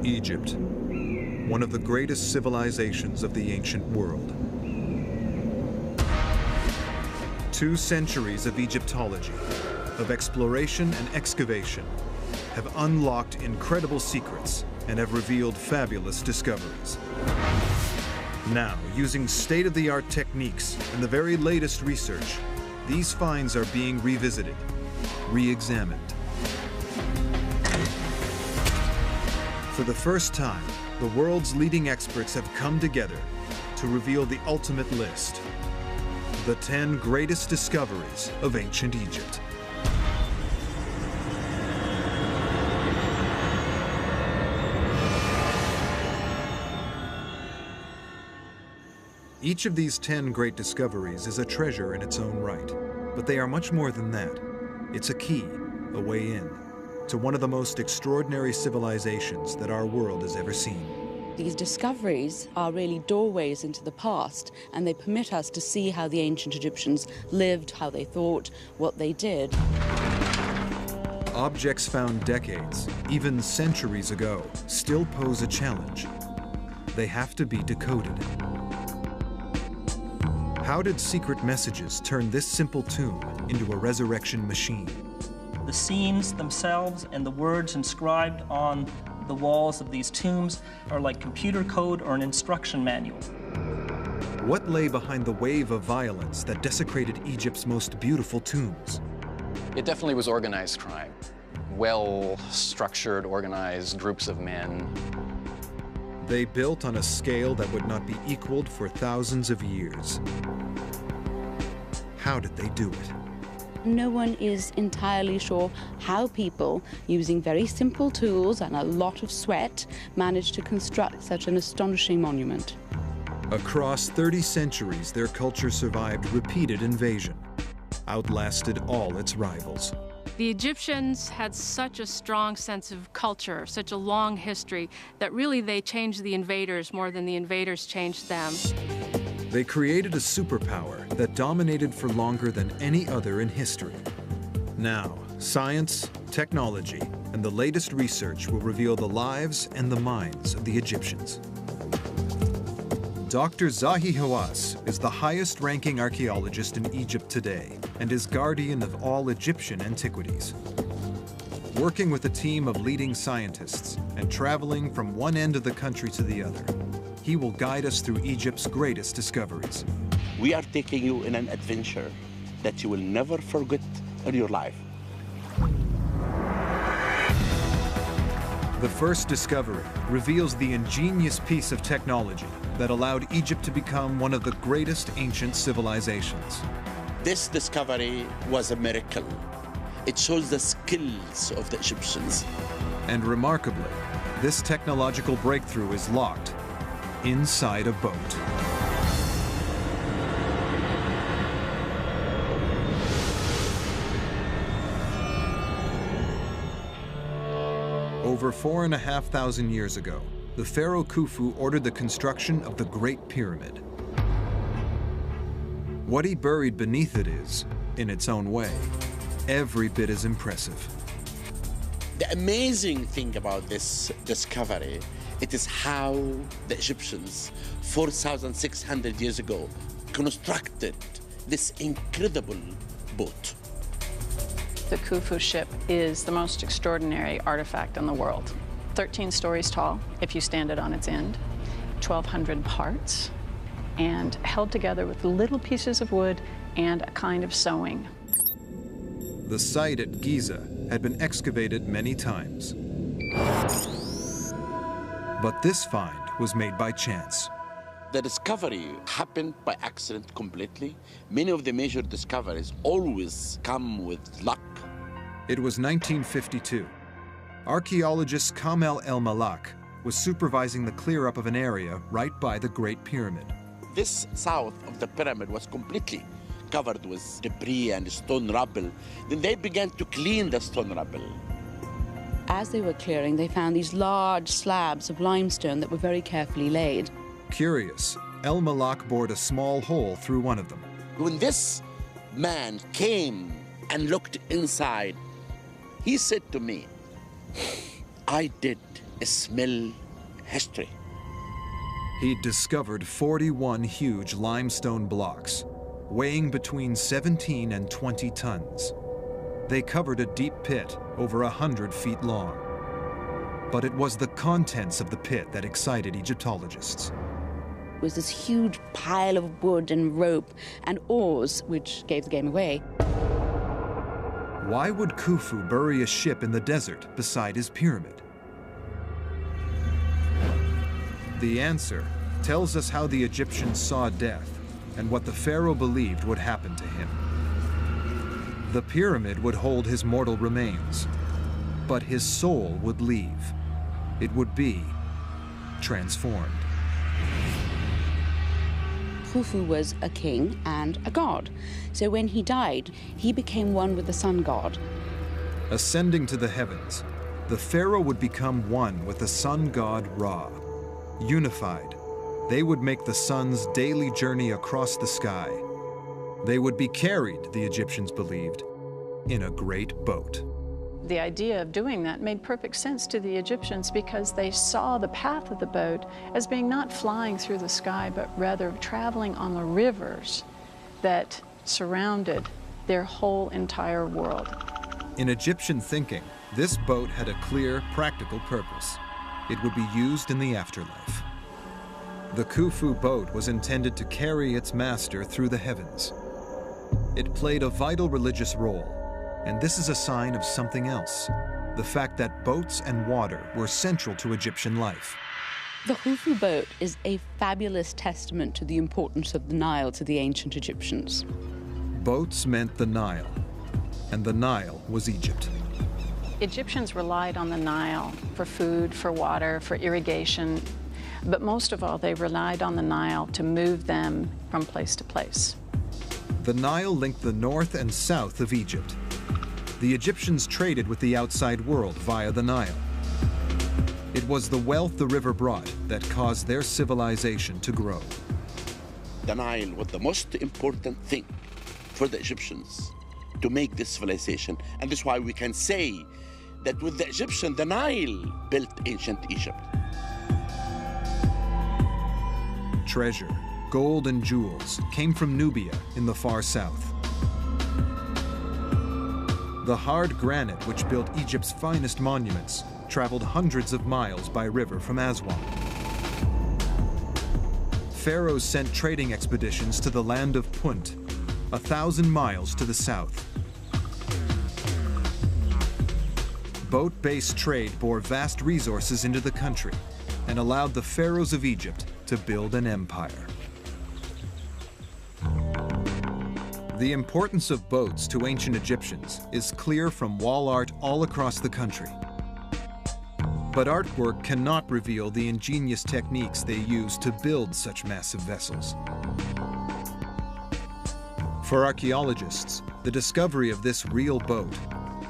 Egypt, one of the greatest civilizations of the ancient world. 2 centuries of Egyptology, of exploration and excavation, have unlocked incredible secrets and have revealed fabulous discoveries. Now, using state-of-the-art techniques and the very latest research, these finds are being revisited, re-examined. For the first time, the world's leading experts have come together to reveal the ultimate list: the 10 greatest discoveries of ancient Egypt. Each of these 10 great discoveries is a treasure in its own right, but they are much more than that. It's a key, a way in, to one of the most extraordinary civilizations that our world has ever seen. These discoveries are really doorways into the past, and they permit us to see how the ancient Egyptians lived, how they thought, what they did. Objects found decades, even centuries ago, still pose a challenge. They have to be decoded. How did secret messages turn this simple tomb into a resurrection machine? The scenes themselves and the words inscribed on the walls of these tombs are like computer code or an instruction manual. What lay behind the wave of violence that desecrated Egypt's most beautiful tombs? It definitely was organized crime. Well-structured, organized groups of men. They built on a scale that would not be equaled for thousands of years. How did they do it? No one is entirely sure how people, using very simple tools and a lot of sweat, managed to construct such an astonishing monument. Across 30 centuries, their culture survived repeated invasion, outlasted all its rivals. The Egyptians had such a strong sense of culture, such a long history, that really they changed the invaders more than the invaders changed them. They created a superpower that dominated for longer than any other in history. Now, science, technology, and the latest research will reveal the lives and the minds of the Egyptians. Dr. Zahi Hawass is the highest-ranking archaeologist in Egypt today and is guardian of all Egyptian antiquities. Working with a team of leading scientists and traveling from one end of the country to the other, he will guide us through Egypt's greatest discoveries. We are taking you in an adventure that you will never forget in your life. The first discovery reveals the ingenious piece of technology that allowed Egypt to become one of the greatest ancient civilizations. This discovery was a miracle. It shows the skills of the Egyptians. And remarkably, this technological breakthrough is locked inside a boat. Over 4,500 years ago, the pharaoh Khufu ordered the construction of the Great Pyramid. What he buried beneath it is, in its own way, every bit as impressive. The amazing thing about this discovery, it is how the Egyptians, 4,600 years ago, constructed this incredible boat. The Khufu ship is the most extraordinary artifact in the world. 13 stories tall, if you stand it on its end, 1,200 parts, and held together with little pieces of wood and a kind of sewing. The site at Giza had been excavated many times. But this find was made by chance. The discovery happened by accident completely. Many of the major discoveries always come with luck. It was 1952. Archaeologist Kamel El-Malak was supervising the clear-up of an area right by the Great Pyramid. This south of the pyramid was completely covered with debris and stone rubble. Then they began to clean the stone rubble. As they were clearing, they found these large slabs of limestone that were very carefully laid. Curious, El-Malak bored a small hole through one of them. When this man came and looked inside, he said to me, I did smell history. He'd discovered 41 huge limestone blocks, weighing between 17 and 20 tons. They covered a deep pit over 100 feet long. But it was the contents of the pit that excited Egyptologists. It was this huge pile of wood and rope and oars, which gave the game away. Why would Khufu bury a ship in the desert beside his pyramid? The answer tells us how the Egyptians saw death and what the pharaoh believed would happen to him. The pyramid would hold his mortal remains, but his soul would leave. It would be transformed. Khufu was a king and a god. So when he died, he became one with the sun god. Ascending to the heavens, the pharaoh would become one with the sun god Ra. Unified, they would make the sun's daily journey across the sky. They would be carried, the Egyptians believed, in a great boat. The idea of doing that made perfect sense to the Egyptians because they saw the path of the boat as being not flying through the sky, but rather traveling on the rivers that surrounded their whole entire world. In Egyptian thinking, this boat had a clear, practical purpose. It would be used in the afterlife. The Khufu boat was intended to carry its master through the heavens. It played a vital religious role. And this is a sign of something else, the fact that boats and water were central to Egyptian life. The Khufu boat is a fabulous testament to the importance of the Nile to the ancient Egyptians. Boats meant the Nile, and the Nile was Egypt. Egyptians relied on the Nile for food, for water, for irrigation, but most of all, they relied on the Nile to move them from place to place. The Nile linked the north and south of Egypt. The Egyptians traded with the outside world via the Nile. It was the wealth the river brought that caused their civilization to grow. The Nile was the most important thing for the Egyptians to make this civilization. And that's why we can say that with the Egyptian, the Nile built ancient Egypt. Treasure, gold and jewels came from Nubia in the far south. The hard granite which built Egypt's finest monuments traveled hundreds of miles by river from Aswan. Pharaohs sent trading expeditions to the land of Punt, 1,000 miles to the south. Boat-based trade bore vast resources into the country and allowed the pharaohs of Egypt to build an empire. The importance of boats to ancient Egyptians is clear from wall art all across the country. But artwork cannot reveal the ingenious techniques they used to build such massive vessels. For archaeologists, the discovery of this real boat,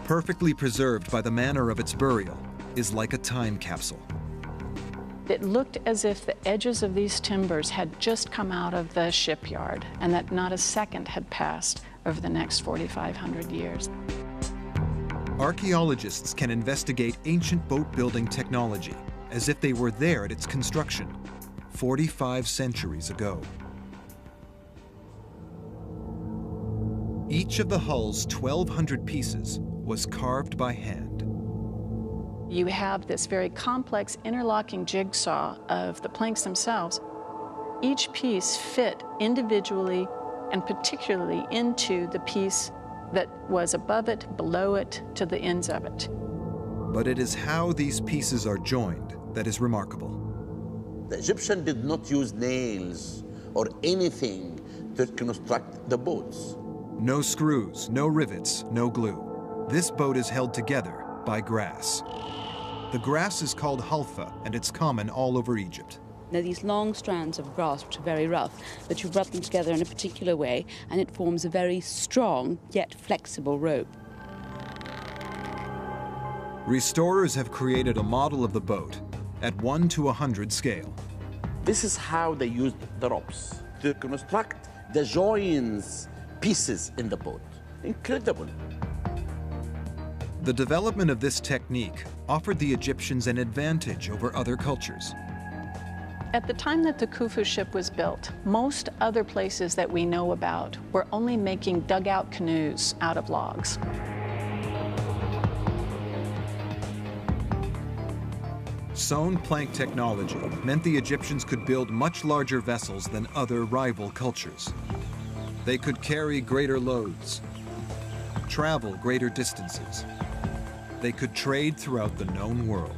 perfectly preserved by the manner of its burial, is like a time capsule. It looked as if the edges of these timbers had just come out of the shipyard and that not a second had passed over the next 4,500 years. Archaeologists can investigate ancient boat-building technology as if they were there at its construction 45 centuries ago. Each of the hull's 1,200 pieces was carved by hand. You have this very complex interlocking jigsaw of the planks themselves. Each piece fit individually and particularly into the piece that was above it, below it, to the ends of it. But it is how these pieces are joined that is remarkable. The Egyptians did not use nails or anything to construct the boats. No screws, no rivets, no glue. This boat is held together by grass. The grass is called halfa, and it's common all over Egypt. They're these long strands of grass which are very rough, but you rub them together in a particular way, and it forms a very strong yet flexible rope. Restorers have created a model of the boat at 1 to 100 scale. This is how they used the ropes to construct the joins pieces in the boat. Incredible. The development of this technique offered the Egyptians an advantage over other cultures. At the time that the Khufu ship was built, most other places that we know about were only making dugout canoes out of logs. Sewn plank technology meant the Egyptians could build much larger vessels than other rival cultures. They could carry greater loads, travel greater distances. They could trade throughout the known world.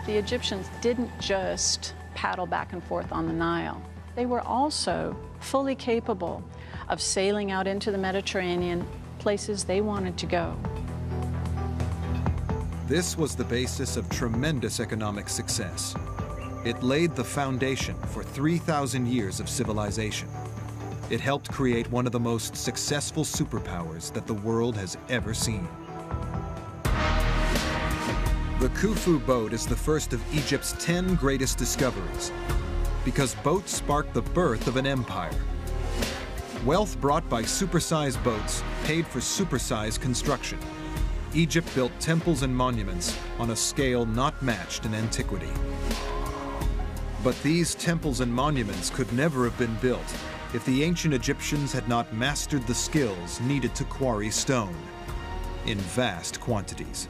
The Egyptians didn't just paddle back and forth on the Nile. They were also fully capable of sailing out into the Mediterranean, places they wanted to go. This was the basis of tremendous economic success. It laid the foundation for 3,000 years of civilization. It helped create one of the most successful superpowers that the world has ever seen. The Khufu boat is the first of Egypt's 10 greatest discoveries, because boats sparked the birth of an empire. Wealth brought by supersized boats paid for supersized construction. Egypt built temples and monuments on a scale not matched in antiquity. But these temples and monuments could never have been built if the ancient Egyptians had not mastered the skills needed to quarry stone in vast quantities.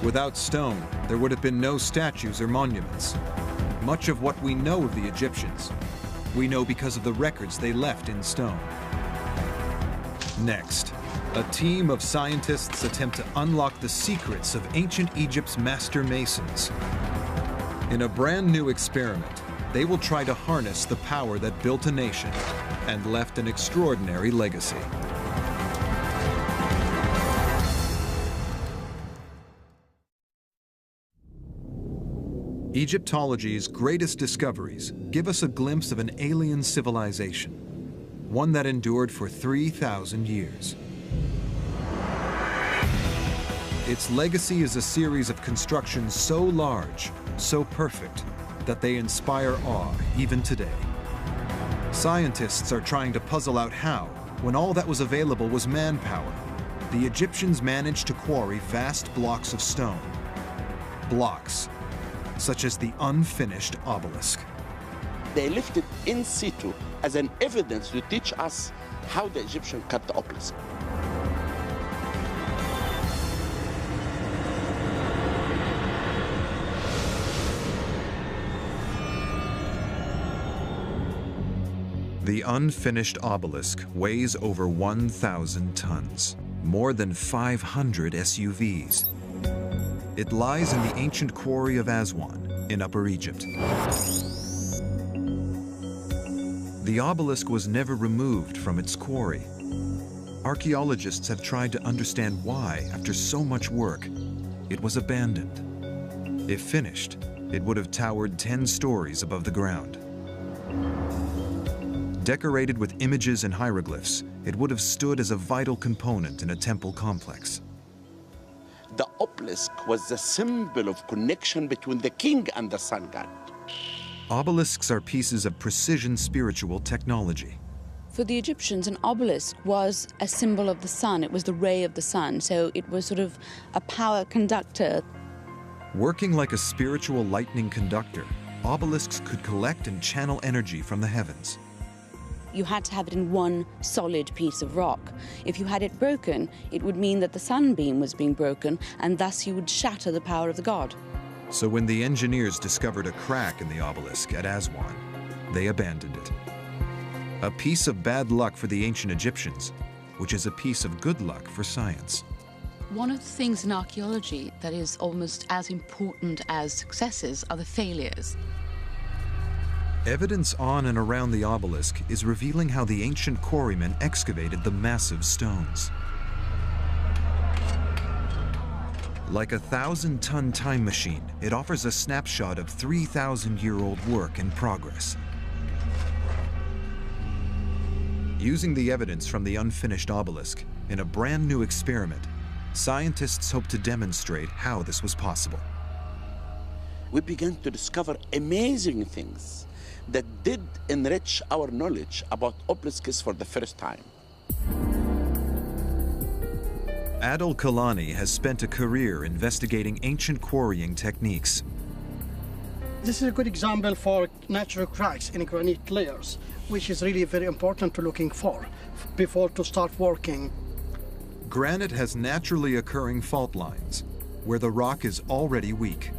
Without stone, there would have been no statues or monuments. Much of what we know of the Egyptians, we know because of the records they left in stone. Next, a team of scientists attempt to unlock the secrets of ancient Egypt's master masons. In a brand new experiment, they will try to harness the power that built a nation and left an extraordinary legacy. Egyptology's greatest discoveries give us a glimpse of an alien civilization, one that endured for 3,000 years. Its legacy is a series of constructions so large, so perfect, that they inspire awe even today. Scientists are trying to puzzle out how, when all that was available was manpower, the Egyptians managed to quarry vast blocks of stone. Blocks such as the unfinished obelisk. They left it in situ as an evidence to teach us how the Egyptians cut the obelisk. The unfinished obelisk weighs over 1,000 tons, more than 500 SUVs. It lies in the ancient quarry of Aswan in Upper Egypt. The obelisk was never removed from its quarry. Archaeologists have tried to understand why, after so much work, it was abandoned. If finished, it would have towered 10 stories above the ground. Decorated with images and hieroglyphs, it would have stood as a vital component in a temple complex. The obelisk was the symbol of connection between the king and the sun god. Obelisks are pieces of precision spiritual technology. For the Egyptians, an obelisk was a symbol of the sun. It was the ray of the sun, so it was sort of a power conductor. Working like a spiritual lightning conductor, obelisks could collect and channel energy from the heavens. You had to have it in one solid piece of rock. If you had it broken, it would mean that the sunbeam was being broken, and thus you would shatter the power of the god. So when the engineers discovered a crack in the obelisk at Aswan, they abandoned it. A piece of bad luck for the ancient Egyptians, which is a piece of good luck for science. One of the things in archaeology that is almost as important as successes are the failures. Evidence on and around the obelisk is revealing how the ancient quarrymen excavated the massive stones. Like a 1,000-ton time machine, it offers a snapshot of 3,000-year-old work in progress. Using the evidence from the unfinished obelisk in a brand new experiment, scientists hope to demonstrate how this was possible. We began to discover amazing things that did enrich our knowledge about obelisks for the first time. Adil Kalani has spent a career investigating ancient quarrying techniques. This is a good example for natural cracks in granite layers, which is really very important to looking for before to start working. Granite has naturally occurring fault lines where the rock is already weak.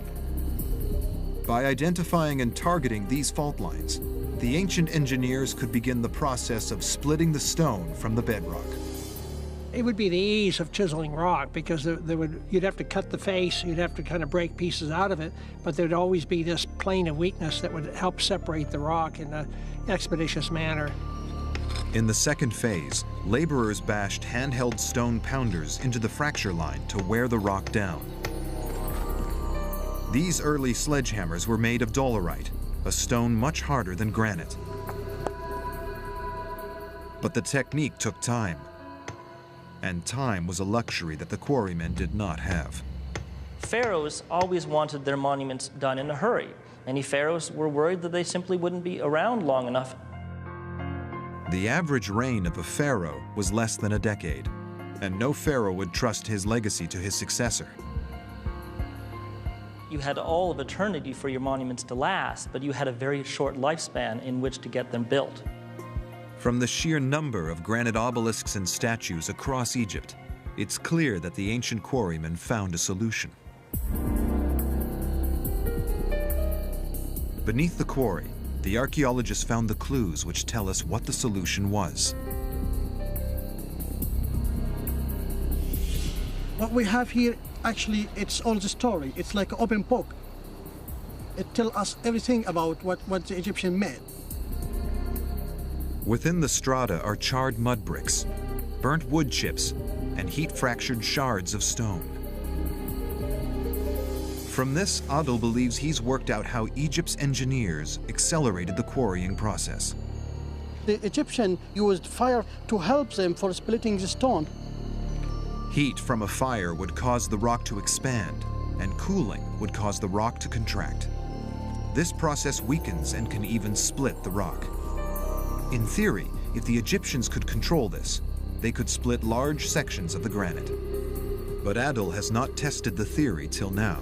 By identifying and targeting these fault lines, the ancient engineers could begin the process of splitting the stone from the bedrock. It would be the ease of chiseling rock, because you'd have to cut the face, you'd have to kind of break pieces out of it, but there'd always be this plane of weakness that would help separate the rock in an expeditious manner. In the second phase, laborers bashed handheld stone pounders into the fracture line to wear the rock down. These early sledgehammers were made of dolerite, a stone much harder than granite. But the technique took time. And time was a luxury that the quarrymen did not have. Pharaohs always wanted their monuments done in a hurry. Many pharaohs were worried that they simply wouldn't be around long enough. The average reign of a pharaoh was less than a decade, and no pharaoh would trust his legacy to his successor. You had all of eternity for your monuments to last, but you had a very short lifespan in which to get them built. From the sheer number of granite obelisks and statues across Egypt, it's clear that the ancient quarrymen found a solution. Beneath the quarry, the archaeologists found the clues which tell us what the solution was. What we have here, actually, it's all the story. It's like an open book. It tells us everything about what the Egyptian made. Within the strata are charred mud bricks, burnt wood chips, and heat-fractured shards of stone. From this, Adil believes he's worked out how Egypt's engineers accelerated the quarrying process. The Egyptian used fire to help them for splitting the stone. Heat from a fire would cause the rock to expand, and cooling would cause the rock to contract. This process weakens and can even split the rock. In theory, if the Egyptians could control this, they could split large sections of the granite. But Adil has not tested the theory till now.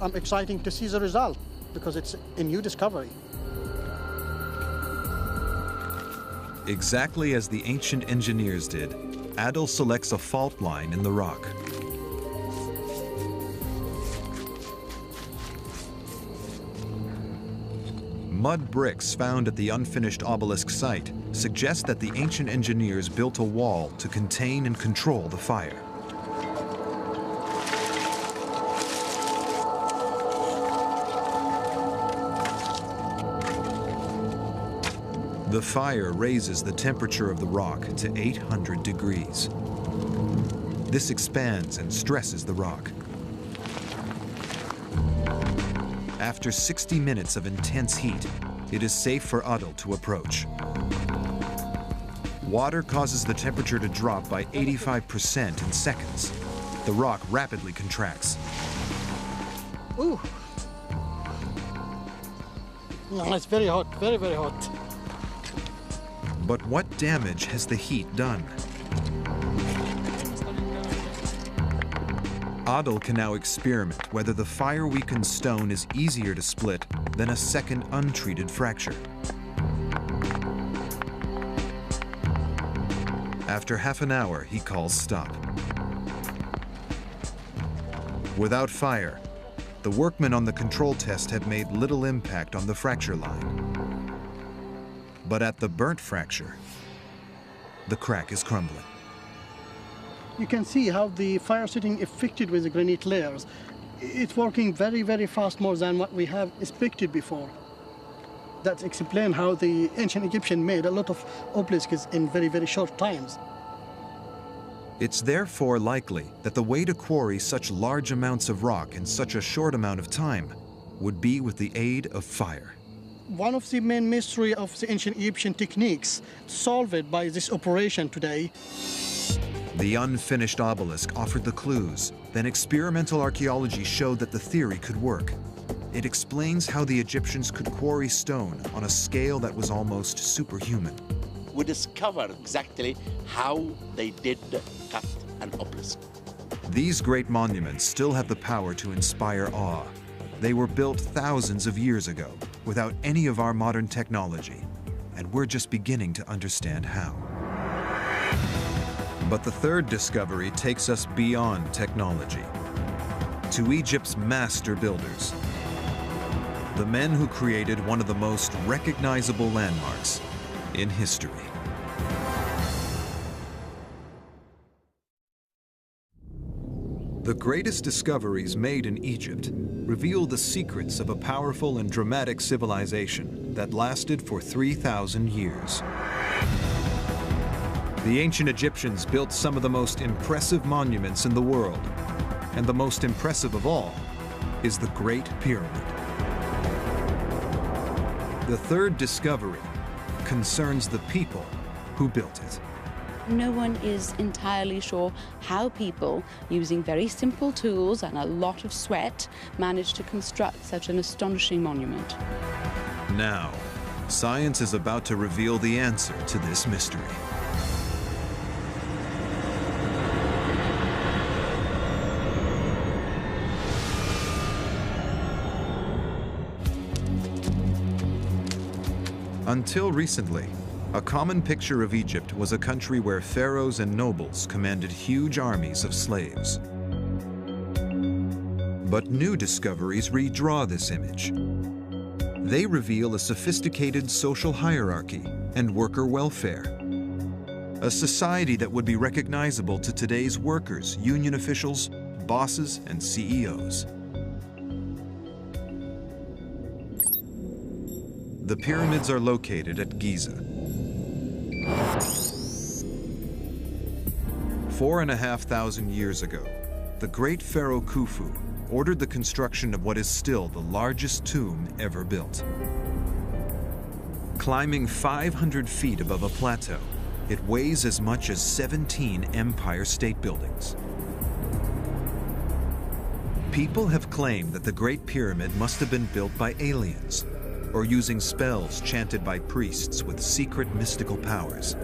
I'm excited to see the result because it's a new discovery. Exactly as the ancient engineers did, Adil selects a fault line in the rock. Mud bricks found at the unfinished obelisk site suggest that the ancient engineers built a wall to contain and control the fire. The fire raises the temperature of the rock to 800 degrees. This expands and stresses the rock. After 60 minutes of intense heat, it is safe for Adil to approach. Water causes the temperature to drop by 85% in seconds. The rock rapidly contracts. Ooh. No, it's very hot, very, very hot. But what damage has the heat done? Adil can now experiment whether the fire-weakened stone is easier to split than a second untreated fracture. After half an hour, he calls stop. Without fire, the workmen on the control test have made little impact on the fracture line. But at the burnt fracture, the crack is crumbling. You can see how the fire setting affected with the granite layers. It's working very, very fast, more than what we have expected before. That explains how the ancient Egyptian made a lot of obelisks in very, very short times. It's therefore likely that the way to quarry such large amounts of rock in such a short amount of time would be with the aid of fire. One of the main mysteries of the ancient Egyptian techniques solved by this operation today. The unfinished obelisk offered the clues. Then experimental archaeology showed that the theory could work. It explains how the Egyptians could quarry stone on a scale that was almost superhuman. We discovered exactly how they did cut an obelisk. These great monuments still have the power to inspire awe. They were built thousands of years ago without any of our modern technology, and we're just beginning to understand how. But the third discovery takes us beyond technology, to Egypt's master builders, the men who created one of the most recognizable landmarks in history. The greatest discoveries made in Egypt reveal the secrets of a powerful and dramatic civilization that lasted for 3,000 years. The ancient Egyptians built some of the most impressive monuments in the world, and the most impressive of all is the Great Pyramid. The third discovery concerns the people who built it. No one is entirely sure how people, using very simple tools and a lot of sweat, managed to construct such an astonishing monument. Now, science is about to reveal the answer to this mystery. Until recently, a common picture of Egypt was a country where pharaohs and nobles commanded huge armies of slaves. But new discoveries redraw this image. They reveal a sophisticated social hierarchy and worker welfare, a society that would be recognizable to today's workers, union officials, bosses, and CEOs. The pyramids are located at Giza. 4,500 years ago, the great pharaoh Khufu ordered the construction of what is still the largest tomb ever built. Climbing 500 feet above a plateau, it weighs as much as 17 Empire State Buildings. People have claimed that the Great Pyramid must have been built by aliens, or using spells chanted by priests with secret mystical powers.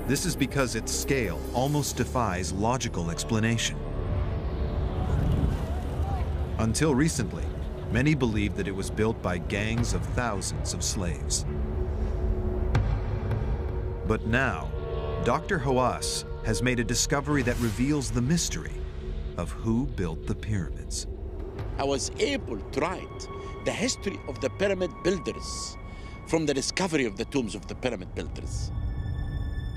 This is because its scale almost defies logical explanation. Until recently, many believed that it was built by gangs of thousands of slaves. But now, Dr. Hawass has made a discovery that reveals the mystery of who built the pyramids. I was able to write the history of the pyramid builders from the discovery of the tombs of the pyramid builders.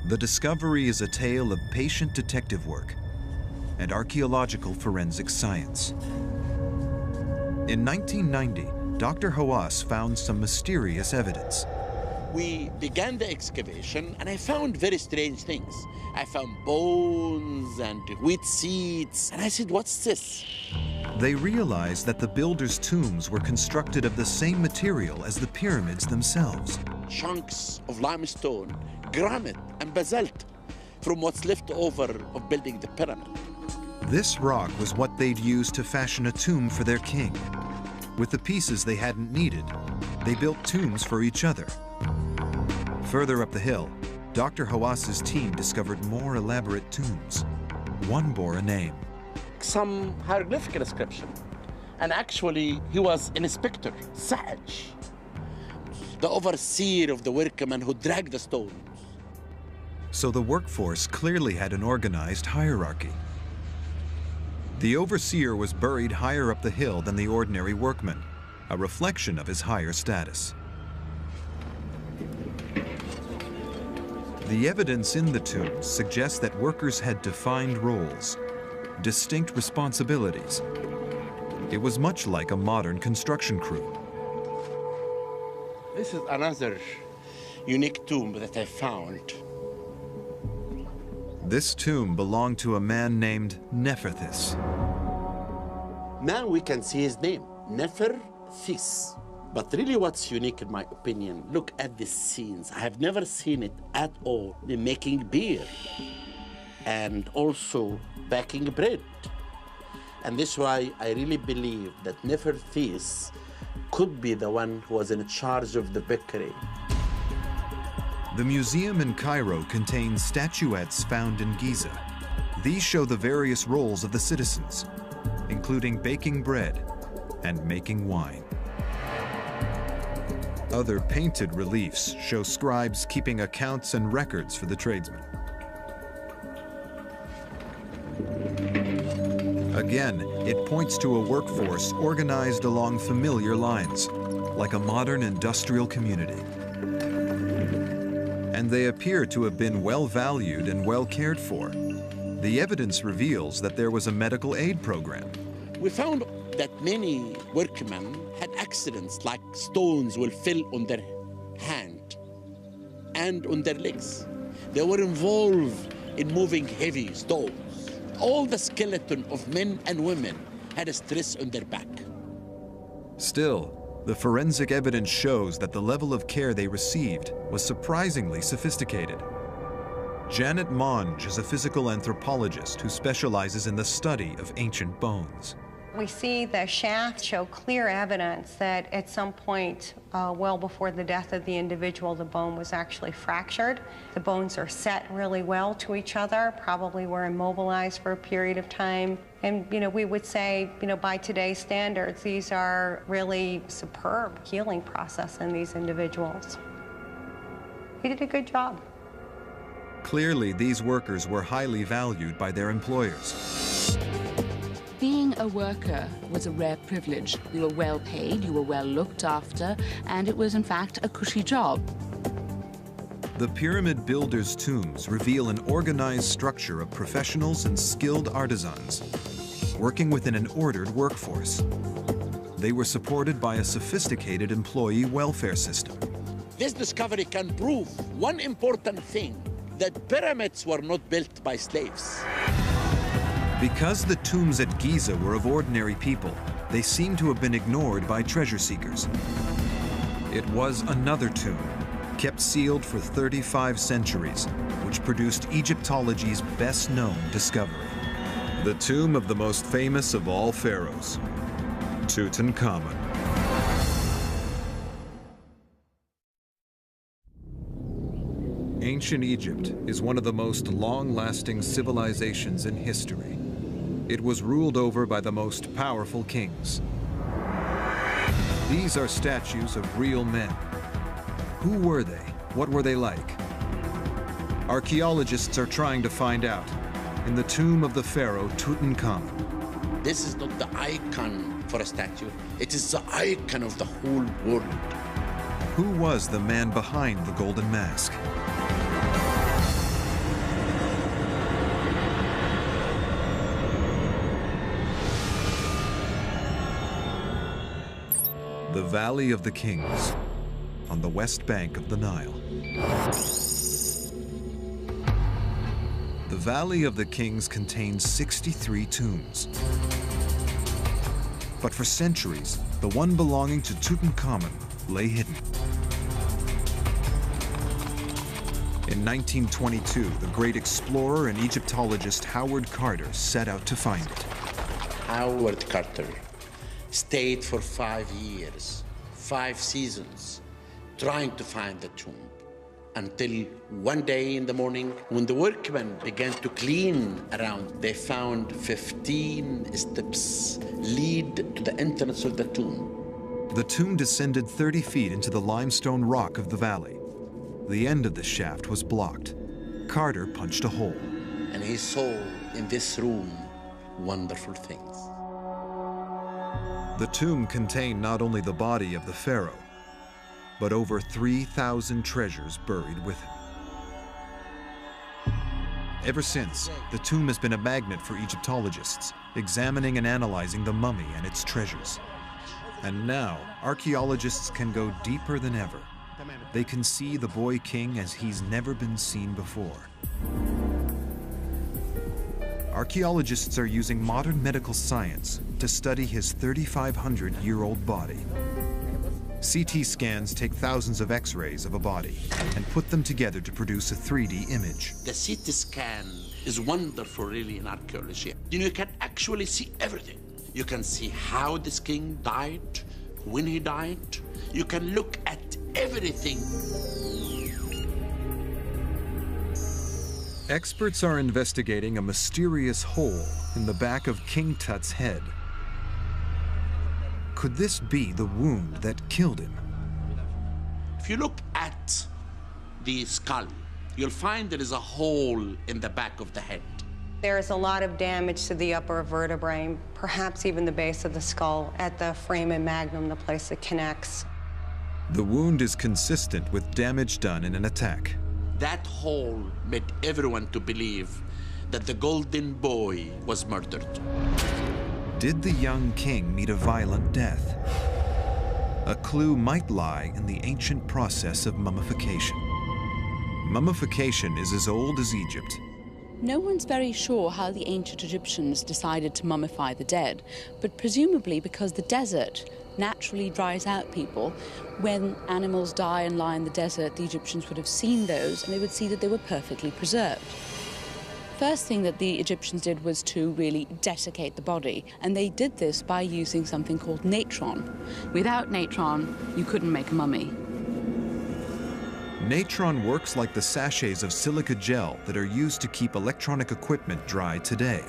The discovery is a tale of patient detective work and archaeological forensic science. In 1990, Dr. Hawass found some mysterious evidence. We began the excavation and I found very strange things. I found bones and wheat seeds, and I said, what's this? They realized that the builders' tombs were constructed of the same material as the pyramids themselves. Chunks of limestone, granite, and basalt from what's left over of building the pyramid. This rock was what they'd used to fashion a tomb for their king. With the pieces they hadn't needed, they built tombs for each other. Further up the hill, Dr. Hawass's team discovered more elaborate tombs. One bore a name. Some hieroglyphic inscription. And actually, he was an inspector, Saj, the overseer of the workmen who dragged the stones. So the workforce clearly had an organized hierarchy. The overseer was buried higher up the hill than the ordinary workman, a reflection of his higher status. The evidence in the tombs suggests that workers had defined roles, distinct responsibilities. It was much like a modern construction crew. This is another unique tomb that I found. This tomb belonged to a man named Neferthis. Now we can see his name, Neferthis. But really what's unique in my opinion, look at the scenes. I have never seen it at all. They're making beer and also baking bread. And this is why I really believe that Neferthis could be the one who was in charge of the bakery. The museum in Cairo contains statuettes found in Giza. These show the various roles of the citizens, including baking bread and making wine. Other painted reliefs show scribes keeping accounts and records for the tradesmen. Again, it points to a workforce organized along familiar lines, like a modern industrial community. And they appear to have been well valued and well cared for. The evidence reveals that there was a medical aid program. We found that many workmen had accidents, like stones will fall on their hand and on their legs. They were involved in moving heavy stones. All the skeleton of men and women had a stress on their back. Still, the forensic evidence shows that the level of care they received was surprisingly sophisticated. Janet Monge is a physical anthropologist who specializes in the study of ancient bones. We see the shafts show clear evidence that at some point, well before the death of the individual, the bone was actually fractured. The bones are set really well to each other, probably were immobilized for a period of time. And, we would say, by today's standards, these are really superb healing process in these individuals. He did a good job. Clearly, these workers were highly valued by their employers. Being a worker was a rare privilege. You were well paid, you were well looked after, and it was in fact a cushy job. The pyramid builders' tombs reveal an organized structure of professionals and skilled artisans, working within an ordered workforce. They were supported by a sophisticated employee welfare system. This discovery can prove one important thing, that pyramids were not built by slaves. Because the tombs at Giza were of ordinary people, they seem to have been ignored by treasure seekers. It was another tomb, kept sealed for 35 centuries, which produced Egyptology's best-known discovery. The tomb of the most famous of all pharaohs, Tutankhamun. Ancient Egypt is one of the most long-lasting civilizations in history. It was ruled over by the most powerful kings. These are statues of real men. Who were they? What were they like? Archaeologists are trying to find out in the tomb of the pharaoh Tutankhamun. This is not the icon for a statue. It is the icon of the whole world. Who was the man behind the golden mask? The Valley of the Kings, on the west bank of the Nile. The Valley of the Kings contains 63 tombs. But for centuries, the one belonging to Tutankhamun lay hidden. In 1922, the great explorer and Egyptologist Howard Carter set out to find it. Howard Carter stayed for 5 years, 5 seasons, trying to find the tomb. Until one day in the morning, when the workmen began to clean around, they found 15 steps lead to the entrance of the tomb. The tomb descended 30 feet into the limestone rock of the valley. The end of the shaft was blocked. Carter punched a hole. And he saw in this room wonderful things. The tomb contained not only the body of the pharaoh, but over 3,000 treasures buried with him. Ever since, the tomb has been a magnet for Egyptologists, examining and analyzing the mummy and its treasures. And now, archaeologists can go deeper than ever. They can see the boy king as he's never been seen before. Archaeologists are using modern medical science to study his 3,500-year-old body. CT scans take thousands of X-rays of a body and put them together to produce a 3D image. The CT scan is wonderful, really, in archaeology. You can actually see everything. You can see how this king died, when he died. You can look at everything. Experts are investigating a mysterious hole in the back of King Tut's head. Could this be the wound that killed him? If you look at the skull, you'll find there is a hole in the back of the head. There is a lot of damage to the upper vertebrae, perhaps even the base of the skull, at the foramen magnum, the place it connects. The wound is consistent with damage done in an attack. That hole made everyone to believe that the golden boy was murdered. Did the young king meet a violent death? A clue might lie in the ancient process of mummification. Mummification is as old as Egypt. No one's very sure how the ancient Egyptians decided to mummify the dead, but presumably because the desert naturally dries out people. When animals die and lie in the desert, the Egyptians would have seen those and they would see that they were perfectly preserved. First thing that the Egyptians did was to really desiccate the body, and they did this by using something called natron. Without natron, you couldn't make a mummy. Natron works like the sachets of silica gel that are used to keep electronic equipment dry today.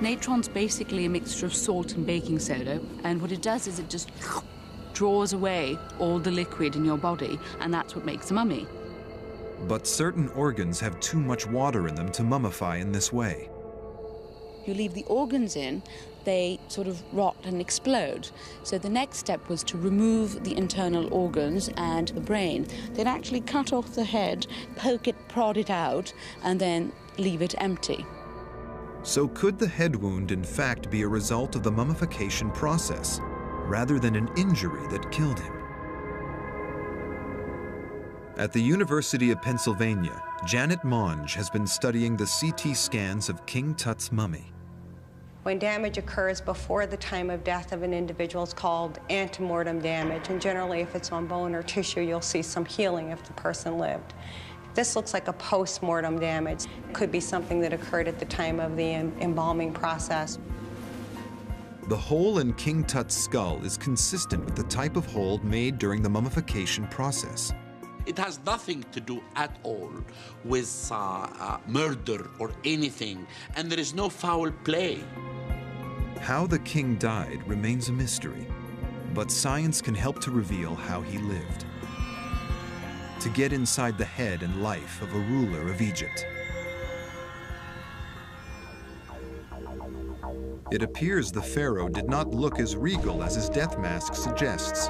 Natron's basically a mixture of salt and baking soda, and what it does is it just draws away all the liquid in your body, and that's what makes a mummy. But certain organs have too much water in them to mummify in this way. You leave the organs in, they sort of rot and explode. So the next step was to remove the internal organs and the brain. They'd actually cut off the head, poke it, prod it out, and then leave it empty. So could the head wound in fact be a result of the mummification process, rather than an injury that killed him? At the University of Pennsylvania, Janet Monge has been studying the CT scans of King Tut's mummy. When damage occurs before the time of death of an individual, it's called antemortem damage, and generally if it's on bone or tissue, you'll see some healing if the person lived. This looks like a post-mortem damage. It could be something that occurred at the time of the embalming process. The hole in King Tut's skull is consistent with the type of hole made during the mummification process. It has nothing to do at all with murder or anything, and there is no foul play. How the king died remains a mystery, but science can help to reveal how he lived. To get inside the head and life of a ruler of Egypt. It appears the pharaoh did not look as regal as his death mask suggests.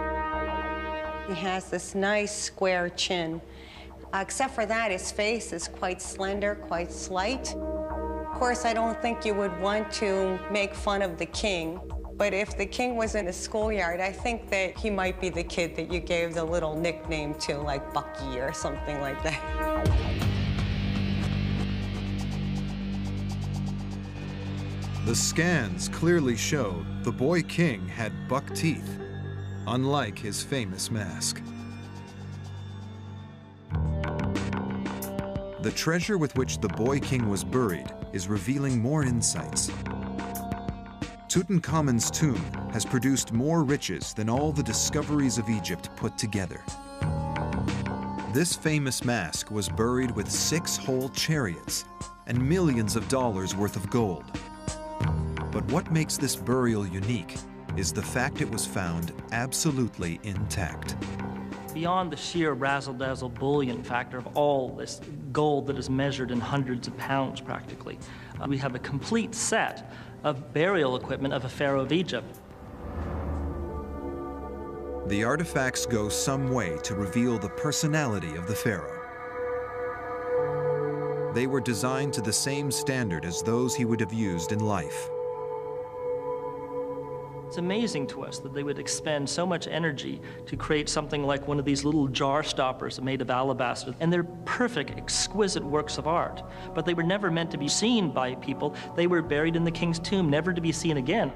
He has this nice square chin. Except for that, his face is quite slender, quite slight. Of course, I don't think you would want to make fun of the king, but if the king was in a schoolyard, I think that he might be the kid that you gave the little nickname to, like Bucky or something like that. The scans clearly show the boy king had buck teeth, unlike his famous mask. The treasure with which the boy king was buried is revealing more insights. Tutankhamun's tomb has produced more riches than all the discoveries of Egypt put together. This famous mask was buried with 6 whole chariots and millions of dollars worth of gold. But what makes this burial unique is the fact it was found absolutely intact. Beyond the sheer razzle-dazzle bullion factor of all this gold that is measured in hundreds of pounds practically, we have a complete set of burial equipment of a pharaoh of Egypt. The artifacts go some way to reveal the personality of the pharaoh. They were designed to the same standard as those he would have used in life. It's amazing to us that they would expend so much energy to create something like one of these little jar stoppers made of alabaster. And they're perfect, exquisite works of art. But they were never meant to be seen by people. They were buried in the king's tomb, never to be seen again.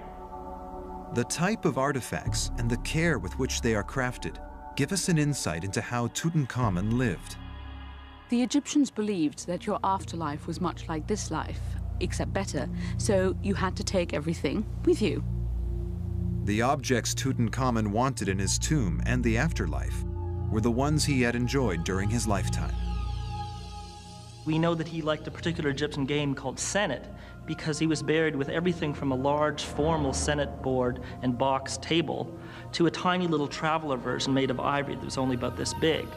The type of artifacts and the care with which they are crafted give us an insight into how Tutankhamun lived. The Egyptians believed that your afterlife was much like this life, except better, so you had to take everything with you. The objects Tutankhamun wanted in his tomb and the afterlife were the ones he had enjoyed during his lifetime. We know that he liked a particular Egyptian game called Senate because he was buried with everything from a large formal Senate board and box table to a tiny little traveler version made of ivory that was only about this big.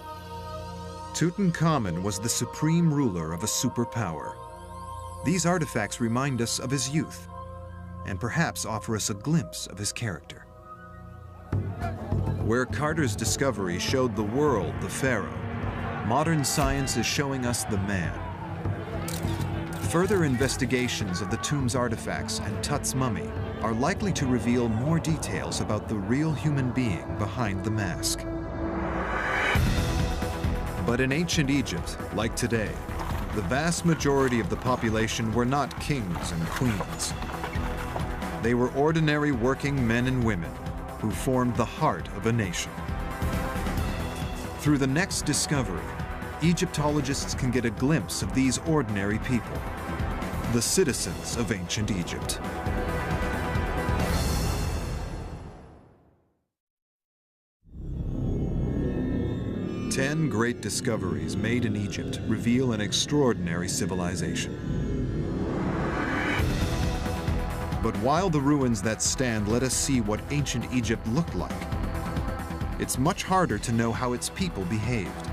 Tutankhamun was the supreme ruler of a superpower. These artifacts remind us of his youth and perhaps offer us a glimpse of his character. Where Carter's discovery showed the world the pharaoh, modern science is showing us the man. Further investigations of the tomb's artifacts and Tut's mummy are likely to reveal more details about the real human being behind the mask. But in ancient Egypt, like today, the vast majority of the population were not kings and queens. They were ordinary working men and women who formed the heart of a nation. Through the next discovery, Egyptologists can get a glimpse of these ordinary people, the citizens of ancient Egypt. Ten great discoveries made in Egypt reveal an extraordinary civilization. But while the ruins that stand let us see what ancient Egypt looked like, it's much harder to know how its people behaved.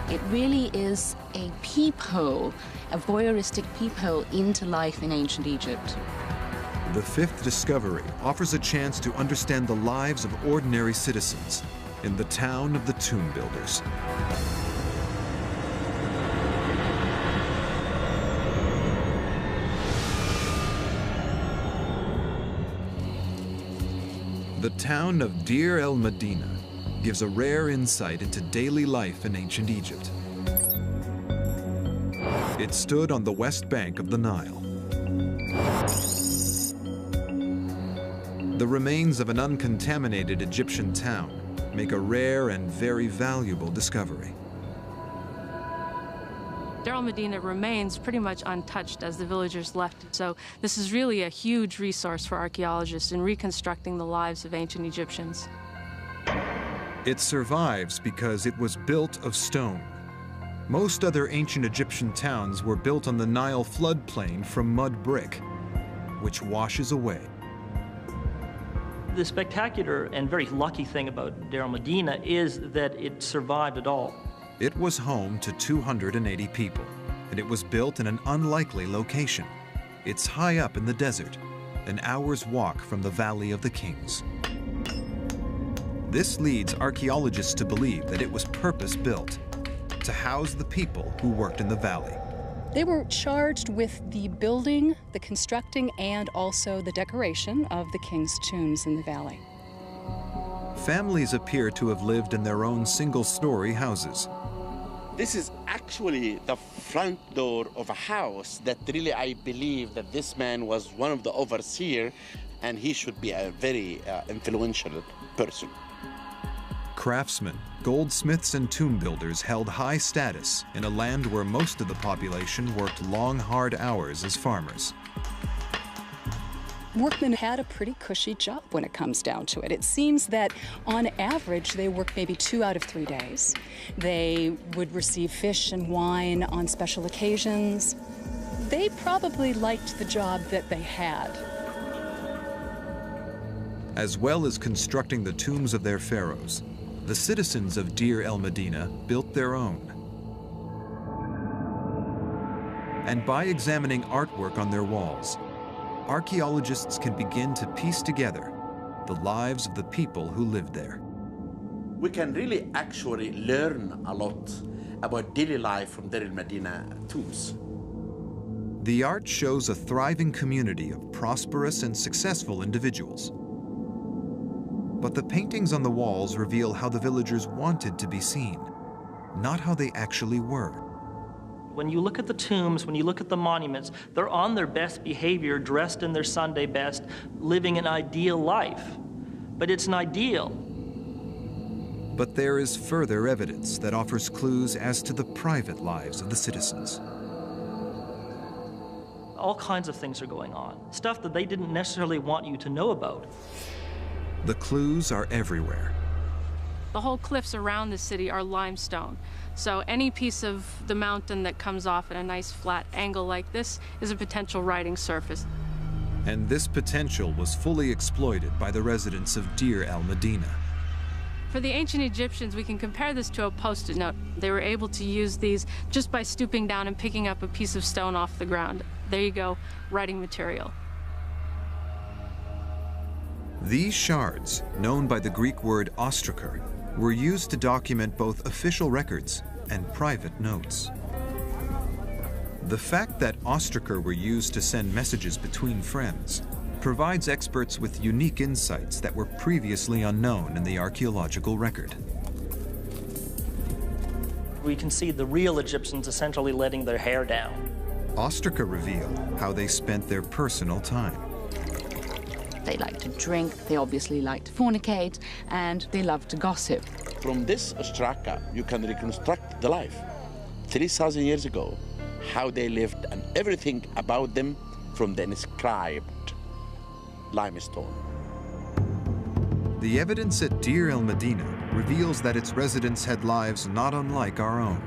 It really is a peephole, a voyeuristic peephole into life in ancient Egypt. The fifth discovery offers a chance to understand the lives of ordinary citizens in the town of the tomb builders. The town of Deir el-Medina gives a rare insight into daily life in ancient Egypt. It stood on the west bank of the Nile. The remains of an uncontaminated Egyptian town make a rare and very valuable discovery. Deir el-Medina remains pretty much untouched as the villagers left it. So this is really a huge resource for archaeologists in reconstructing the lives of ancient Egyptians. It survives because it was built of stone. Most other ancient Egyptian towns were built on the Nile floodplain from mud brick, which washes away. The spectacular and very lucky thing about Deir el-Medina is that it survived at all. It was home to 280 people, and it was built in an unlikely location. It's high up in the desert, an hour's walk from the Valley of the Kings. This leads archaeologists to believe that it was purpose-built to house the people who worked in the valley. They were charged with the building, the constructing, and also the decoration of the king's tombs in the valley. Families appear to have lived in their own single-story houses. This is actually the front door of a house that really I believe that this man was one of the overseers and he should be a very influential person. Craftsmen, goldsmiths, and tomb builders held high status in a land where most of the population worked long, hard hours as farmers. Workmen had a pretty cushy job when it comes down to it. It seems that on average they worked maybe 2 out of 3 days. They would receive fish and wine on special occasions. They probably liked the job that they had. As well as constructing the tombs of their pharaohs, the citizens of Deir el-Medina built their own. And by examining artwork on their walls, archaeologists can begin to piece together the lives of the people who lived there. We can really actually learn a lot about daily life from Deir el-Medina tombs. The art shows a thriving community of prosperous and successful individuals. But the paintings on the walls reveal how the villagers wanted to be seen, not how they actually were. When you look at the tombs, when you look at the monuments, they're on their best behavior, dressed in their Sunday best, living an ideal life. But it's an ideal. But there is further evidence that offers clues as to the private lives of the citizens. All kinds of things are going on, stuff that they didn't necessarily want you to know about. The clues are everywhere. The whole cliffs around the city are limestone. So any piece of the mountain that comes off at a nice flat angle like this is a potential riding surface. And this potential was fully exploited by the residents of Deir el-Medina. For the ancient Egyptians, we can compare this to a Post-it note. They were able to use these just by stooping down and picking up a piece of stone off the ground. There you go, writing material. These shards, known by the Greek word ostraker, were used to document both official records and private notes. The fact that ostraker were used to send messages between friends provides experts with unique insights that were previously unknown in the archaeological record. We can see the real Egyptians essentially letting their hair down. Ostraker reveal how they spent their personal time. They like to drink, they obviously like to fornicate, and they love to gossip. From this ostraka, you can reconstruct the life 3,000 years ago, how they lived and everything about them from the inscribed limestone. The evidence at Deir el-Medina reveals that its residents had lives not unlike our own.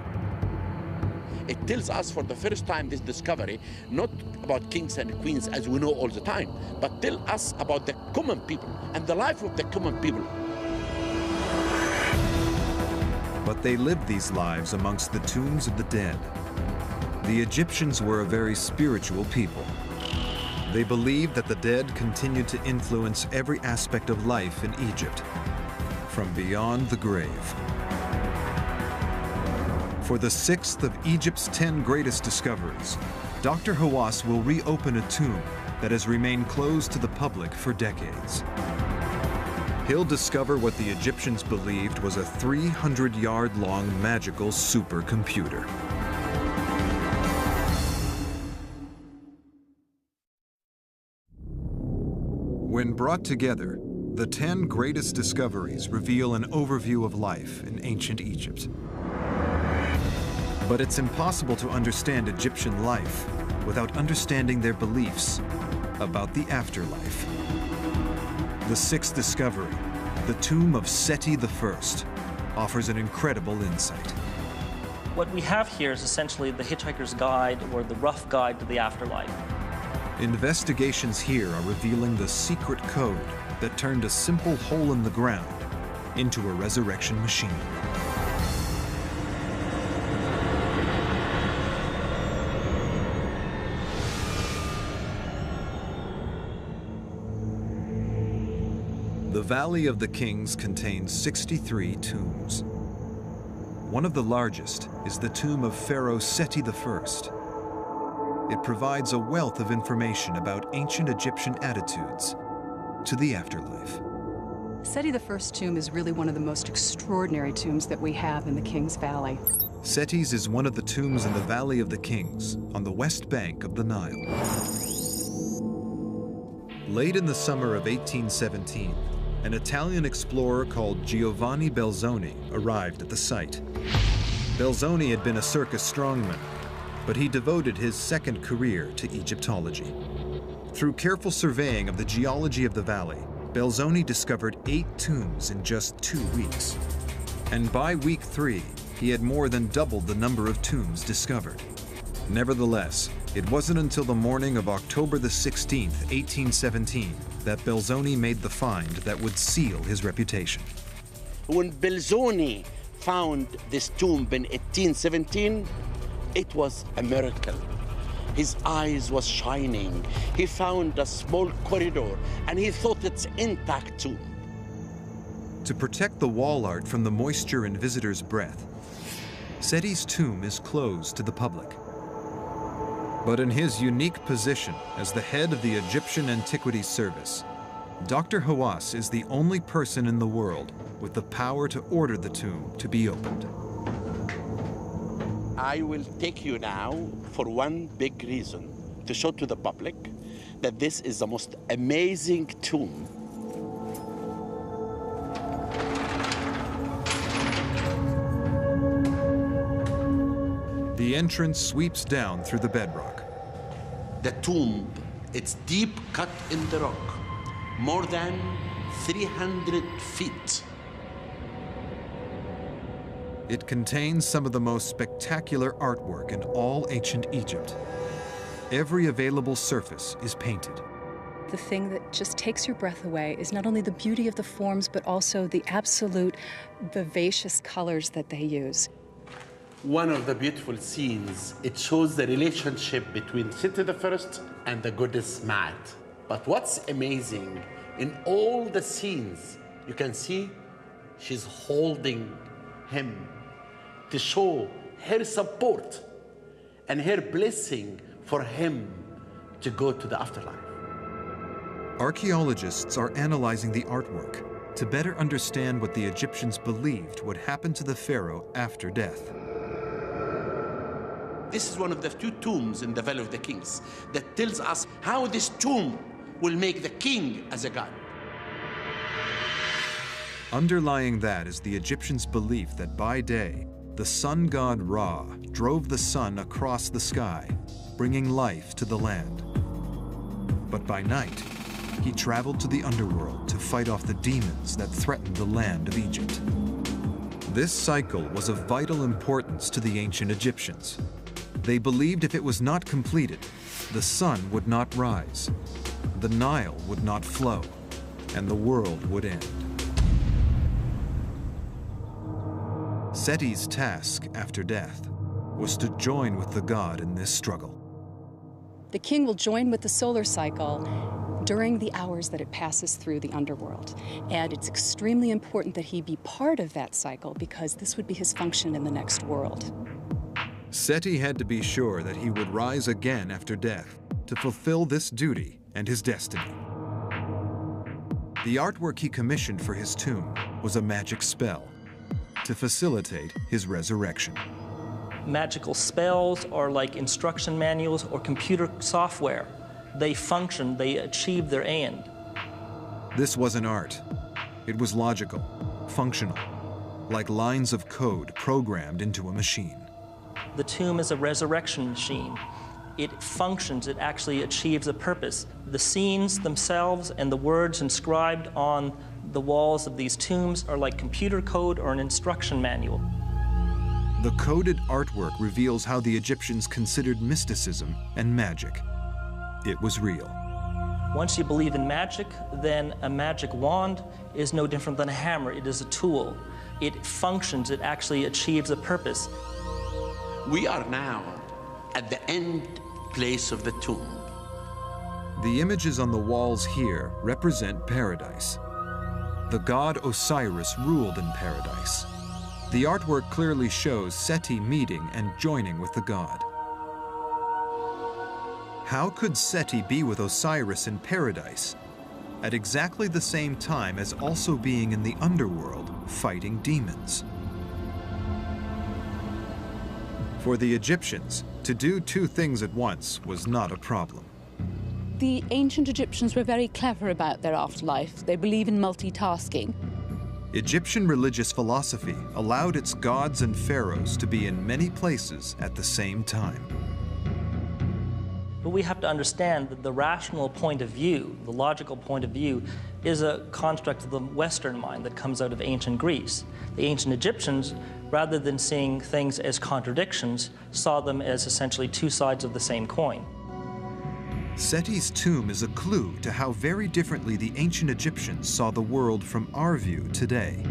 It tells us for the first time this discovery, not about kings and queens as we know all the time, but tell us about the common people and the life of the common people. But they lived these lives amongst the tombs of the dead. The Egyptians were a very spiritual people. They believed that the dead continued to influence every aspect of life in Egypt, from beyond the grave. For the 6th of Egypt's 10 greatest discoveries, Dr. Hawass will reopen a tomb that has remained closed to the public for decades. He'll discover what the Egyptians believed was a 300-yard-long magical supercomputer. When brought together, the 10 greatest discoveries reveal an overview of life in ancient Egypt. But it's impossible to understand Egyptian life without understanding their beliefs about the afterlife. The 6th discovery, the tomb of Seti I, offers an incredible insight. What we have here is essentially the Hitchhiker's Guide or the rough guide to the afterlife. Investigations here are revealing the secret code that turned a simple hole in the ground into a resurrection machine. The Valley of the Kings contains 63 tombs. One of the largest is the tomb of Pharaoh Seti I. It provides a wealth of information about ancient Egyptian attitudes to the afterlife. Seti I's tomb is really one of the most extraordinary tombs that we have in the Kings Valley. Seti's is one of the tombs in the Valley of the Kings on the west bank of the Nile. Late in the summer of 1817, an Italian explorer called Giovanni Belzoni arrived at the site. Belzoni had been a circus strongman, but he devoted his second career to Egyptology. Through careful surveying of the geology of the valley, Belzoni discovered 8 tombs in just 2 weeks. And by week 3, he had more than doubled the number of tombs discovered. Nevertheless, it wasn't until the morning of October the 16th, 1817, that Belzoni made the find that would seal his reputation. When Belzoni found this tomb in 1817, it was a miracle. His eyes was shining. He found a small corridor, and he thought it's intact tomb. To protect the wall art from the moisture and visitors' breath, Seti's tomb is closed to the public. But in his unique position as the head of the Egyptian Antiquities Service, Dr. Hawass is the only person in the world with the power to order the tomb to be opened. I will take you now for one big reason, to show to the public that this is the most amazing tomb. The entrance sweeps down through the bedrock. The tomb, it's deep cut in the rock, more than 300 feet. It contains some of the most spectacular artwork in all ancient Egypt. Every available surface is painted. The thing that just takes your breath away is not only the beauty of the forms, but also the absolute vivacious colors that they use. One of the beautiful scenes, it shows the relationship between Seti I and the goddess Maat. But what's amazing, in all the scenes, you can see she's holding him to show her support and her blessing for him to go to the afterlife. Archaeologists are analyzing the artwork to better understand what the Egyptians believed would happen to the pharaoh after death. This is one of the two tombs in the Valley of the Kings that tells us how this tomb will make the king as a god. Underlying that is the Egyptians' belief that by day, the sun god Ra drove the sun across the sky, bringing life to the land. But by night, he traveled to the underworld to fight off the demons that threatened the land of Egypt. This cycle was of vital importance to the ancient Egyptians. They believed if it was not completed, the sun would not rise, the Nile would not flow, and the world would end. Seti's task after death was to join with the god in this struggle. The king will join with the solar cycle during the hours that it passes through the underworld. And it's extremely important that he be part of that cycle because this would be his function in the next world. Seti had to be sure that he would rise again after death to fulfill this duty and his destiny. The artwork he commissioned for his tomb was a magic spell to facilitate his resurrection. Magical spells are like instruction manuals or computer software. They function, they achieve their end. This wasn't art. It was logical, functional, like lines of code programmed into a machine. The tomb is a resurrection machine. It functions, it actually achieves a purpose. The scenes themselves and the words inscribed on the walls of these tombs are like computer code or an instruction manual. The coded artwork reveals how the Egyptians considered mysticism and magic. It was real. Once you believe in magic, then a magic wand is no different than a hammer. It is a tool. It functions, it actually achieves a purpose. We are now at the end place of the tomb. The images on the walls here represent paradise. The god Osiris ruled in paradise. The artwork clearly shows Seti meeting and joining with the god. How could Seti be with Osiris in paradise at exactly the same time as also being in the underworld fighting demons? For the Egyptians, to do two things at once was not a problem. The ancient Egyptians were very clever about their afterlife. They believe in multitasking. Egyptian religious philosophy allowed its gods and pharaohs to be in many places at the same time. But we have to understand that the rational point of view, the logical point of view, is a construct of the Western mind that comes out of ancient Greece. The ancient Egyptians, rather than seeing things as contradictions, saw them as essentially two sides of the same coin. Seti's tomb is a clue to how very differently the ancient Egyptians saw the world from our view today.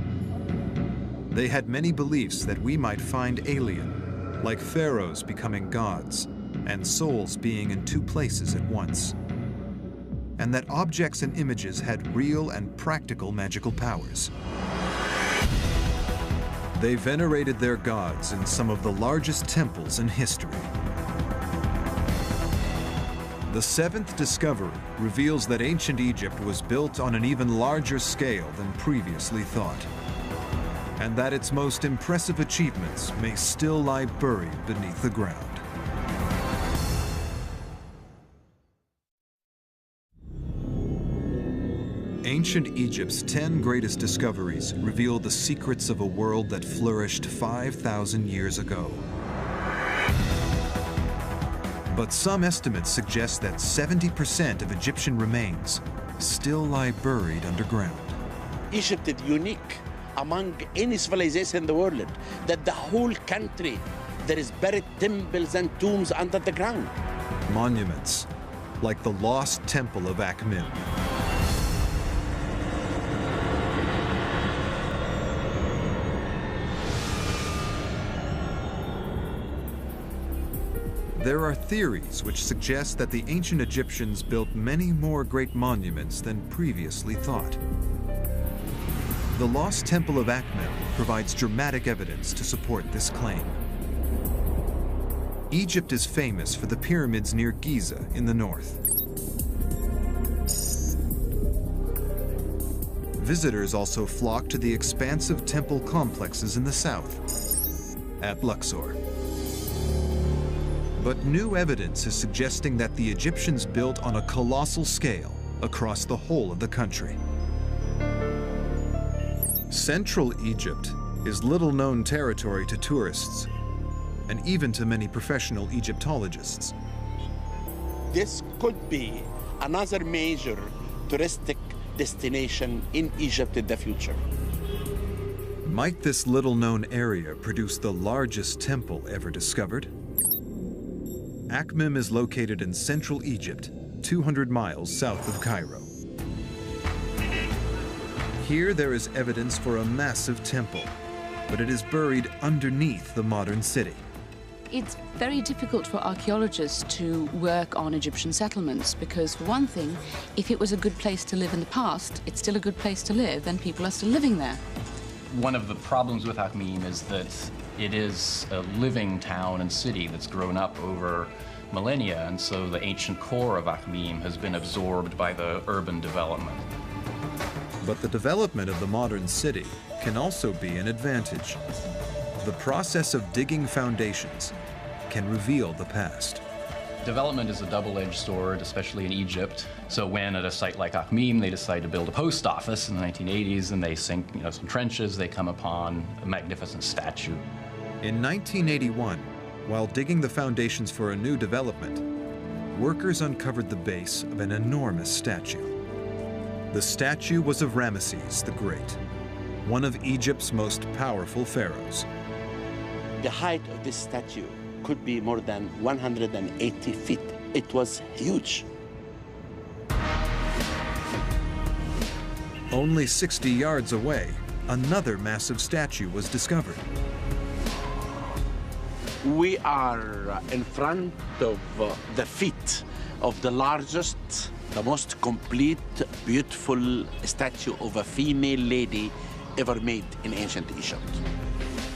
They had many beliefs that we might find alien, like pharaohs becoming gods, and souls being in two places at once, and that objects and images had real and practical magical powers. They venerated their gods in some of the largest temples in history. The seventh discovery reveals that ancient Egypt was built on an even larger scale than previously thought, and that its most impressive achievements may still lie buried beneath the ground. Ancient Egypt's 10 greatest discoveries reveal the secrets of a world that flourished 5,000 years ago. But some estimates suggest that 70% of Egyptian remains still lie buried underground. Egypt is unique among any civilization in the world, that the whole country, there is buried temples and tombs under the ground. Monuments, like the lost temple of Akhmim. There are theories which suggest that the ancient Egyptians built many more great monuments than previously thought. The lost temple of Akhmim provides dramatic evidence to support this claim. Egypt is famous for the pyramids near Giza in the north. Visitors also flock to the expansive temple complexes in the south, at Luxor. But new evidence is suggesting that the Egyptians built on a colossal scale across the whole of the country. Central Egypt is little-known territory to tourists, and even to many professional Egyptologists. This could be another major touristic destination in Egypt in the future. Might this little-known area produce the largest temple ever discovered? Akhmim is located in central Egypt, 200 miles south of Cairo. Here there is evidence for a massive temple, but it is buried underneath the modern city. It's very difficult for archaeologists to work on Egyptian settlements because, for one thing, if it was a good place to live in the past, it's still a good place to live and people are still living there. One of the problems with Akhmim is that it is a living town and city that's grown up over millennia, and so the ancient core of Akhmim has been absorbed by the urban development. But the development of the modern city can also be an advantage. The process of digging foundations can reveal the past. Development is a double-edged sword, especially in Egypt. So when at a site like Akhmim, they decide to build a post office in the 1980s and they sink some trenches, they come upon a magnificent statue. In 1981, while digging the foundations for a new development, workers uncovered the base of an enormous statue. The statue was of Ramesses the Great, one of Egypt's most powerful pharaohs. The height of this statue could be more than 180 feet. It was huge. Only 60 yards away, another massive statue was discovered. We are in front of the feet of the largest, the most complete, beautiful statue of a female lady ever made in ancient Egypt.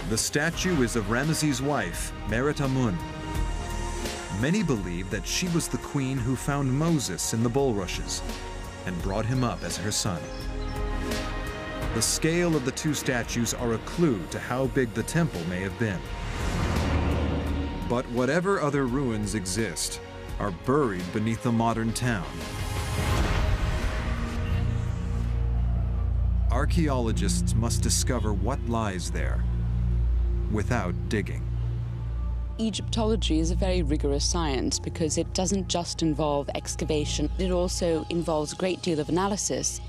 The statue is of Ramesses' wife, Merit-Amun. Many believe that she was the queen who found Moses in the bulrushes and brought him up as her son. The scale of the two statues are a clue to how big the temple may have been. But whatever other ruins exist are buried beneath the modern town. Archaeologists must discover what lies there without digging. Egyptology is a very rigorous science because it doesn't just involve excavation, it also involves a great deal of analysis.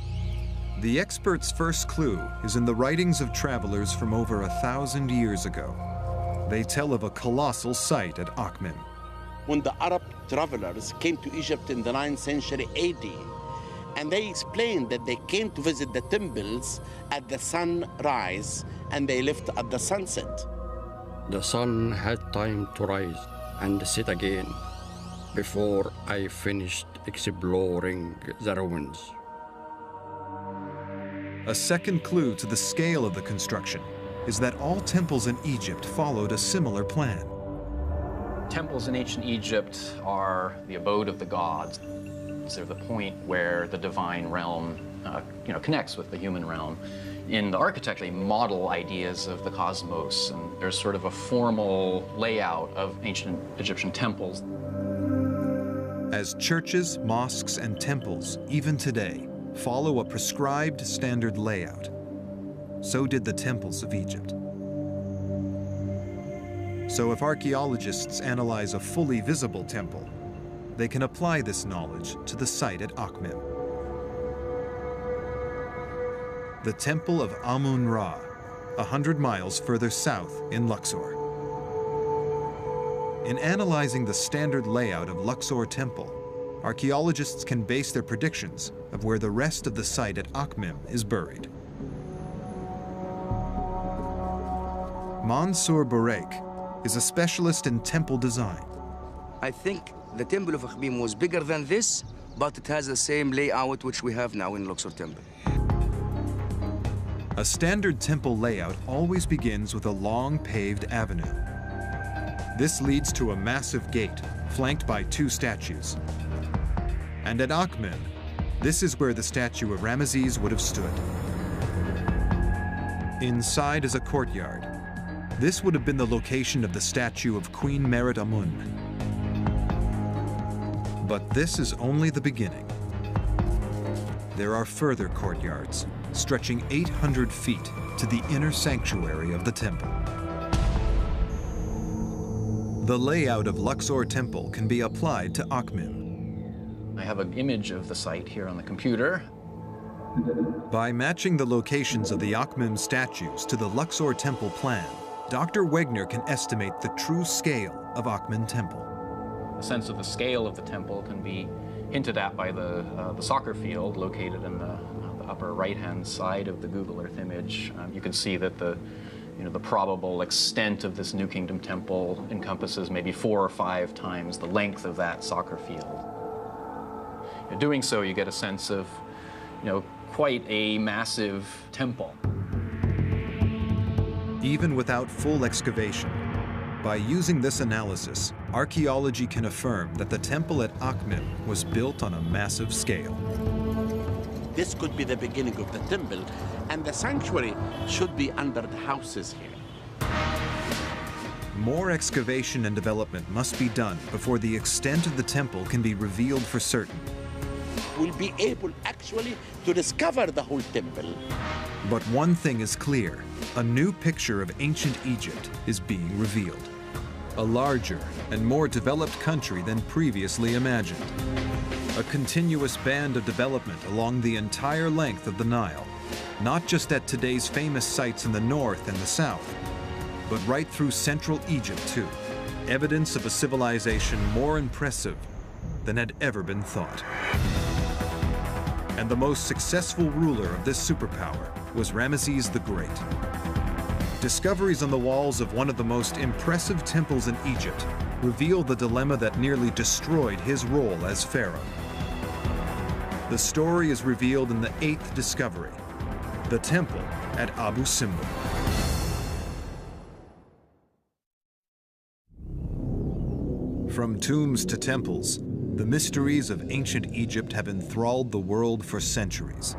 The expert's first clue is in the writings of travelers from over 1,000 years ago. They tell of a colossal site at Akhmim. When the Arab travelers came to Egypt in the 9th century AD, and they explained that they came to visit the temples at the sunrise and they left at the sunset. The sun had time to rise and set again before I finished exploring the ruins. A second clue to the scale of the construction is that all temples in Egypt followed a similar plan. Temples in ancient Egypt are the abode of the gods. They're the point where the divine realm connects with the human realm. In the architecture, they model ideas of the cosmos, and there's sort of a formal layout of ancient Egyptian temples. As churches, mosques, and temples, even today, follow a prescribed standard layout, so did the temples of Egypt. So if archaeologists analyze a fully visible temple, they can apply this knowledge to the site at Akhmim. the Temple of Amun-Ra, 100 miles further south in Luxor. In analyzing the standard layout of Luxor Temple, archaeologists can base their predictions of where the rest of the site at Akhmim is buried. Mansour Bourek is a specialist in temple design. I think the Temple of Akhmim was bigger than this, but it has the same layout which we have now in Luxor Temple. A standard temple layout always begins with a long paved avenue. This leads to a massive gate flanked by 2 statues. And at Akhmim, this is where the statue of Ramesses would have stood. Inside is a courtyard. This would have been the location of the statue of Queen Merit Amun. But this is only the beginning. There are further courtyards, stretching 800 feet to the inner sanctuary of the temple. The layout of Luxor Temple can be applied to Akhmim. I have an image of the site here on the computer. By matching the locations of the Akhmim statues to the Luxor Temple plan, Dr. Wegner can estimate the true scale of Akhmim Temple. A sense of the scale of the temple can be hinted at by the soccer field located in the upper right-hand side of the Google Earth image. You can see that the probable extent of this New Kingdom temple encompasses maybe 4 or 5 times the length of that soccer field. In doing so, you get a sense of, quite a massive temple. Even without full excavation, by using this analysis, archaeology can affirm that the temple at Akhmim was built on a massive scale. This could be the beginning of the temple, and the sanctuary should be under the houses here. More excavation and development must be done before the extent of the temple can be revealed for certain. We'll be able actually to discover the whole temple. But one thing is clear, a new picture of ancient Egypt is being revealed. A larger and more developed country than previously imagined. A continuous band of development along the entire length of the Nile, not just at today's famous sites in the north and the south, but right through central Egypt too. Evidence of a civilization more impressive than had ever been thought. And the most successful ruler of this superpower was Ramesses the Great. Discoveries on the walls of one of the most impressive temples in Egypt reveal the dilemma that nearly destroyed his role as pharaoh. The story is revealed in the 8th discovery, the temple at Abu Simbel. From tombs to temples, the mysteries of ancient Egypt have enthralled the world for centuries.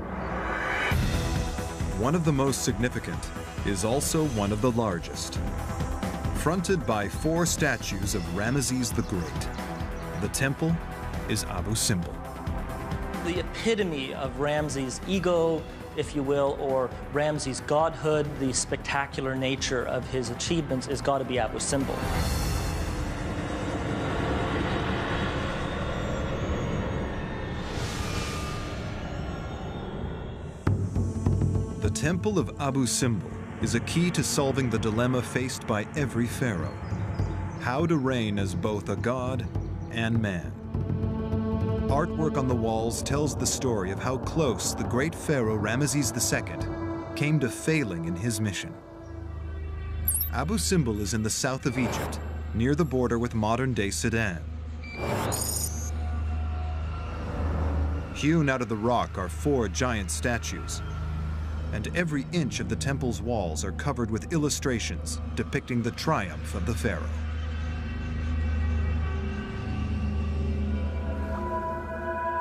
One of the most significant is also one of the largest. Fronted by 4 statues of Ramesses the Great, the temple is Abu Simbel. The epitome of Ramses' ego, if you will, or Ramses' godhood, the spectacular nature of his achievements has got to be Abu Simbel. The Temple of Abu Simbel is a key to solving the dilemma faced by every pharaoh: how to reign as both a god and man. Artwork on the walls tells the story of how close the great pharaoh Ramesses II came to failing in his mission. Abu Simbel is in the south of Egypt, near the border with modern-day Sudan. Hewn out of the rock are 4 giant statues, and every inch of the temple's walls are covered with illustrations depicting the triumph of the pharaoh.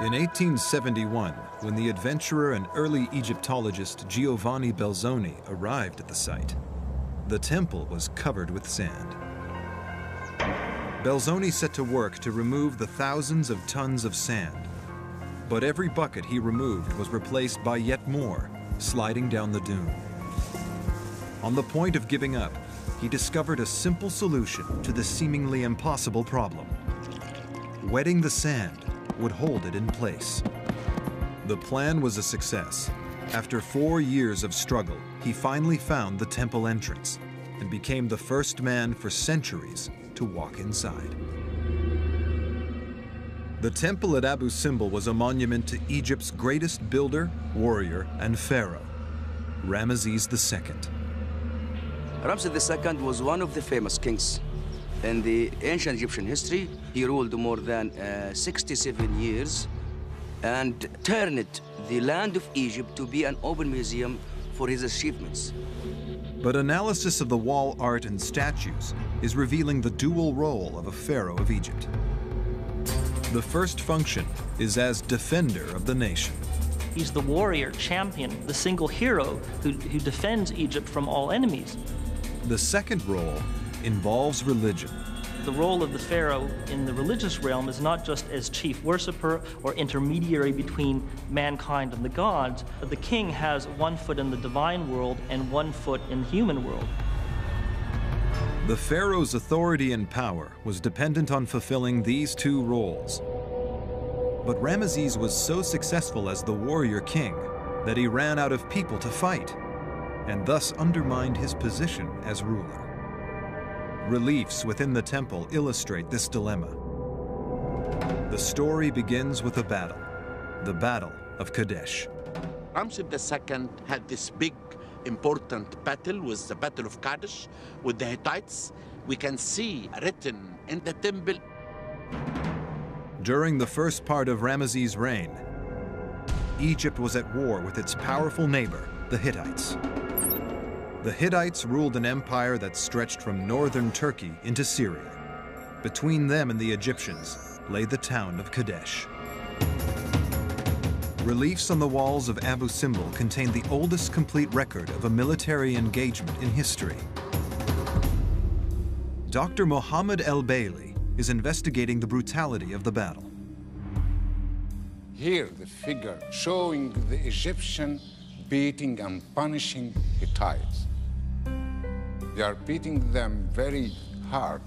In 1871, when the adventurer and early Egyptologist Giovanni Belzoni arrived at the site, the temple was covered with sand. Belzoni set to work to remove the thousands of tons of sand, but every bucket he removed was replaced by yet more, sliding down the dune. On the point of giving up, he discovered a simple solution to the seemingly impossible problem. Wetting the sand would hold it in place. The plan was a success, After 4 years of struggle, he finally found the temple entrance and became the first man for centuries to walk inside. The temple at Abu Simbel was a monument to Egypt's greatest builder, warrior, and pharaoh, Ramesses II. Ramses II was one of the famous kings in the ancient Egyptian history. He ruled more than 67 years and turned the land of Egypt to be an open museum for his achievements. But analysis of the wall art and statues is revealing the dual role of a pharaoh of Egypt. The first function is as defender of the nation. He's the warrior, champion, the single hero who defends Egypt from all enemies. The second role involves religion. The role of the pharaoh in the religious realm is not just as chief worshipper or intermediary between mankind and the gods, but the king has one foot in the divine world and one foot in the human world. The pharaoh's authority and power was dependent on fulfilling these two roles. But Ramesses was so successful as the warrior king that he ran out of people to fight, and thus undermined his position as ruler. Reliefs within the temple illustrate this dilemma. The story begins with a battle, the Battle of Kadesh. Ramses II had this big, important battle, was the Battle of Kadesh with the Hittites. We can see written in the temple. During the first part of Ramesses' reign, Egypt was at war with its powerful neighbor, the Hittites. The Hittites ruled an empire that stretched from northern Turkey into Syria. Between them and the Egyptians lay the town of Kadesh. Reliefs on the walls of Abu Simbel contain the oldest complete record of a military engagement in history. Dr. Mohammed El-Bailey is investigating the brutality of the battle. Here, the figure showing the Egyptian beating and punishing Hittites. They are beating them very hard.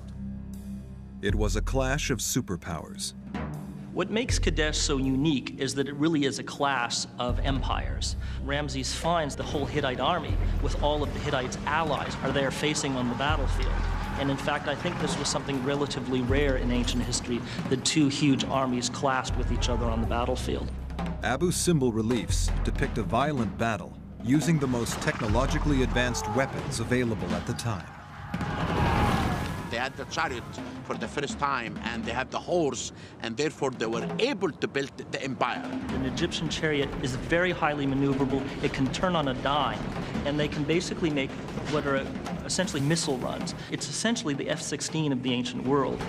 It was a clash of superpowers. What makes Kadesh so unique is that it really is a clash of empires. Ramses finds the whole Hittite army with all of the Hittites' allies are there facing on the battlefield. And in fact, I think this was something relatively rare in ancient history, that two huge armies clashed with each other on the battlefield. Abu Simbel reliefs depict a violent battle using the most technologically advanced weapons available at the time. They had the chariot for the first time, and they had the horse, and therefore they were able to build the empire. An Egyptian chariot is very highly maneuverable. It can turn on a dime, and they can basically make what are essentially missile runs. It's essentially the F-16 of the ancient world.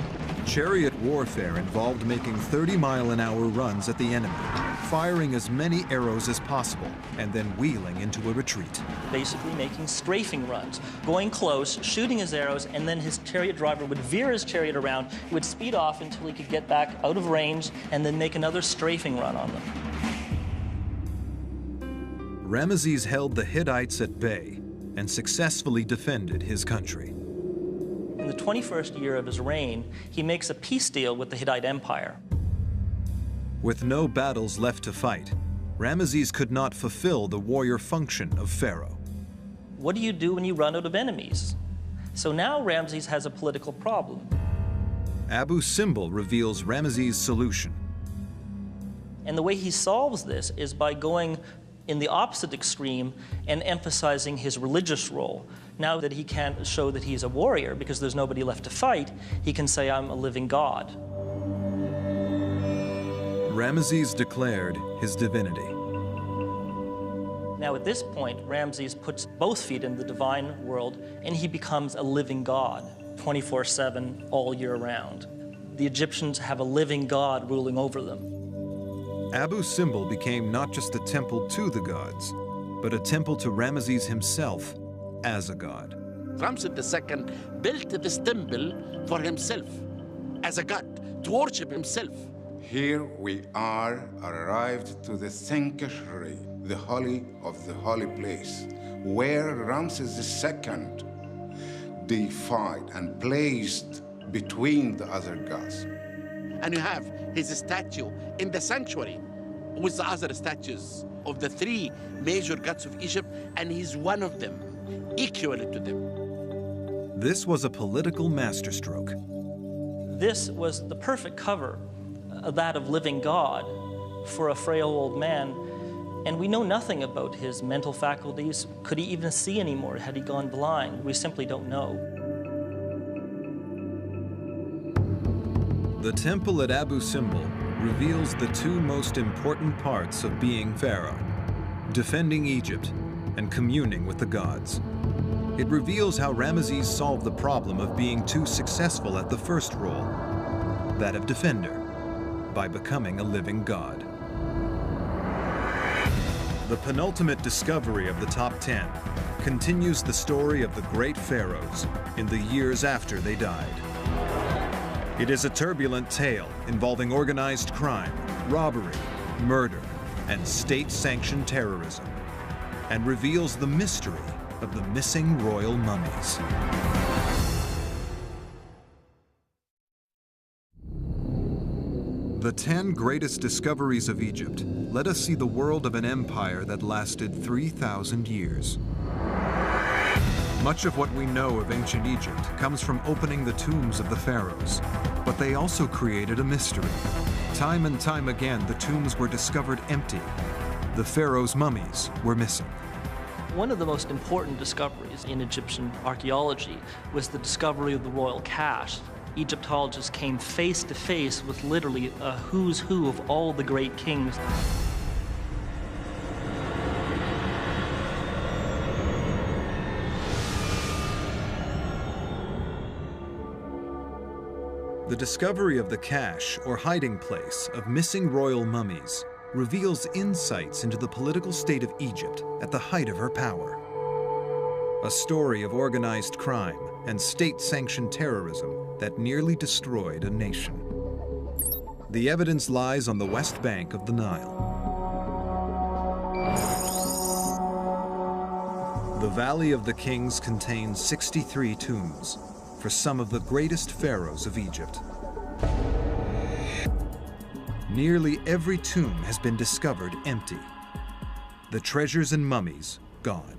Chariot warfare involved making 30-mile-an-hour runs at the enemy, firing as many arrows as possible, and then wheeling into a retreat. Basically making strafing runs, going close, shooting his arrows, and then his chariot driver would veer his chariot around, he would speed off until he could get back out of range, and then make another strafing run on them. Ramesses held the Hittites at bay and successfully defended his country. In the 21st year of his reign, he makes a peace deal with the Hittite Empire. With no battles left to fight, Ramesses could not fulfill the warrior function of pharaoh. What do you do when you run out of enemies? So now Ramses has a political problem. Abu Simbel reveals Ramesses' solution. And the way he solves this is by going in the opposite extreme and emphasizing his religious role. Now that he can't show that he's a warrior because there's nobody left to fight, he can say, I'm a living god. Ramesses declared his divinity. Now at this point, Ramses puts both feet in the divine world and he becomes a living god, 24/7, all year round. The Egyptians have a living god ruling over them. Abu Simbel became not just a temple to the gods, but a temple to Ramesses himself as a god. Ramses II built this temple for himself, as a god, to worship himself. Here we are arrived to the sanctuary, the holy of the holy place, where Ramses II deified and placed between the other gods. And you have his statue in the sanctuary with the other statues of the three major gods of Egypt, and he's one of them, equal to them. This was a political masterstroke. This was the perfect cover, that of living God, for a frail old man. And we know nothing about his mental faculties. Could he even see anymore? Had he gone blind? We simply don't know. The temple at Abu Simbel reveals the two most important parts of being pharaoh: defending Egypt and communing with the gods. It reveals how Ramesses solved the problem of being too successful at the first role, that of defender, by becoming a living god. The penultimate discovery of the top 10 continues the story of the great pharaohs in the years after they died. It is a turbulent tale involving organized crime, robbery, murder, and state-sanctioned terrorism, and reveals the mystery of the missing royal mummies. The 10 greatest discoveries of Egypt let us see the world of an empire that lasted 3,000 years. Much of what we know of ancient Egypt comes from opening the tombs of the pharaohs, but they also created a mystery. Time and time again, the tombs were discovered empty. The pharaohs' mummies were missing. One of the most important discoveries in Egyptian archaeology was the discovery of the royal cache. Egyptologists came face to face with literally a who's who of all the great kings. The discovery of the cache, or hiding place, of missing royal mummies reveals insights into the political state of Egypt at the height of her power. A story of organized crime and state-sanctioned terrorism that nearly destroyed a nation. The evidence lies on the west bank of the Nile. The Valley of the Kings contains 63 tombs for some of the greatest pharaohs of Egypt. Nearly every tomb has been discovered empty. The treasures and mummies gone.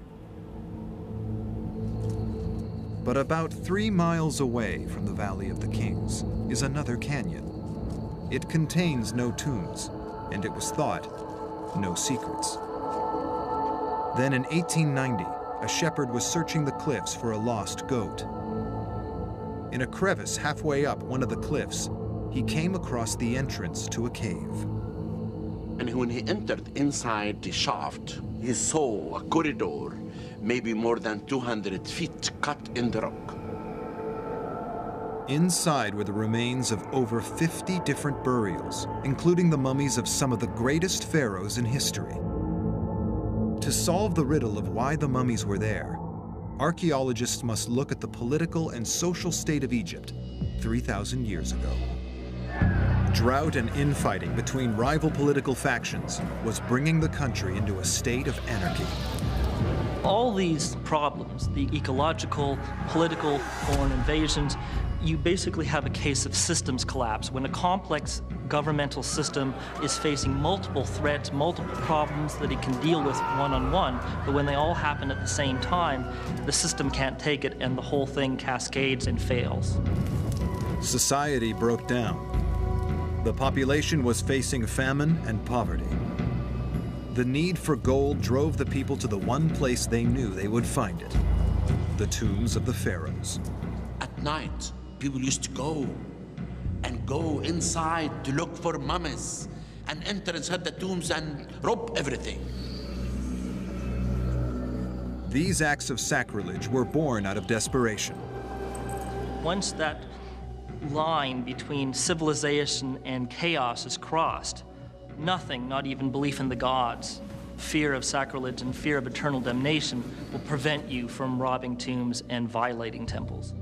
But about 3 miles away from the Valley of the Kings is another canyon. It contains no tombs, and it was thought, no secrets. Then in 1890, a shepherd was searching the cliffs for a lost goat. In a crevice halfway up one of the cliffs, he came across the entrance to a cave. And when he entered inside the shaft, he saw a corridor, maybe more than 200 feet, cut in the rock. Inside were the remains of over 50 different burials, including the mummies of some of the greatest pharaohs in history. To solve the riddle of why the mummies were there, archaeologists must look at the political and social state of Egypt 3,000 years ago. Drought and infighting between rival political factions was bringing the country into a state of anarchy. All these problems, the ecological, political, foreign invasions, you basically have a case of systems collapse. When a complex governmental system is facing multiple threats, multiple problems that it can deal with one-on-one, but when they all happen at the same time, the system can't take it and the whole thing cascades and fails. Society broke down. The population was facing famine and poverty. The need for gold drove the people to the one place they knew they would find it, the tombs of the pharaohs. At night, people used to go inside to look for mummies and enter inside the tombs and rob everything. These acts of sacrilege were born out of desperation. Once that line between civilization and chaos is crossed, nothing, not even belief in the gods, fear of sacrilege and fear of eternal damnation will prevent you from robbing tombs and violating temples.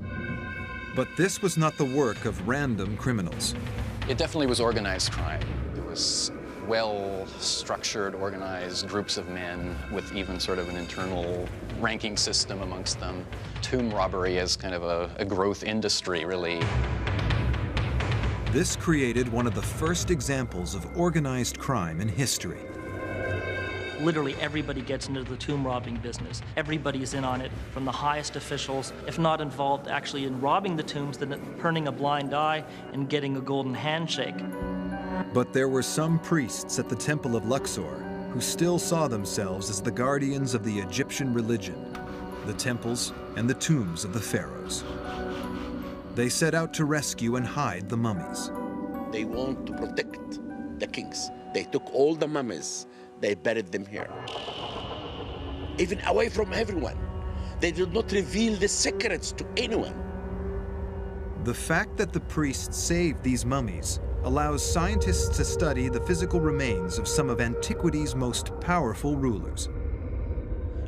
But this was not the work of random criminals. It definitely was organized crime. It was well-structured, organized groups of men with even sort of an internal ranking system amongst them. Tomb robbery as kind of a growth industry, really. This created one of the first examples of organized crime in history. literally everybody gets into the tomb robbing business. Everybody's in on it, from the highest officials, if not involved actually in robbing the tombs, then turning a blind eye and getting a golden handshake. But there were some priests at the Temple of Luxor who still saw themselves as the guardians of the Egyptian religion, the temples and the tombs of the pharaohs. They set out to rescue and hide the mummies. They want to protect the kings. They took all the mummies, they buried them here. Even away from everyone. They did not reveal the secrets to anyone. The fact that the priests saved these mummies allows scientists to study the physical remains of some of antiquity's most powerful rulers.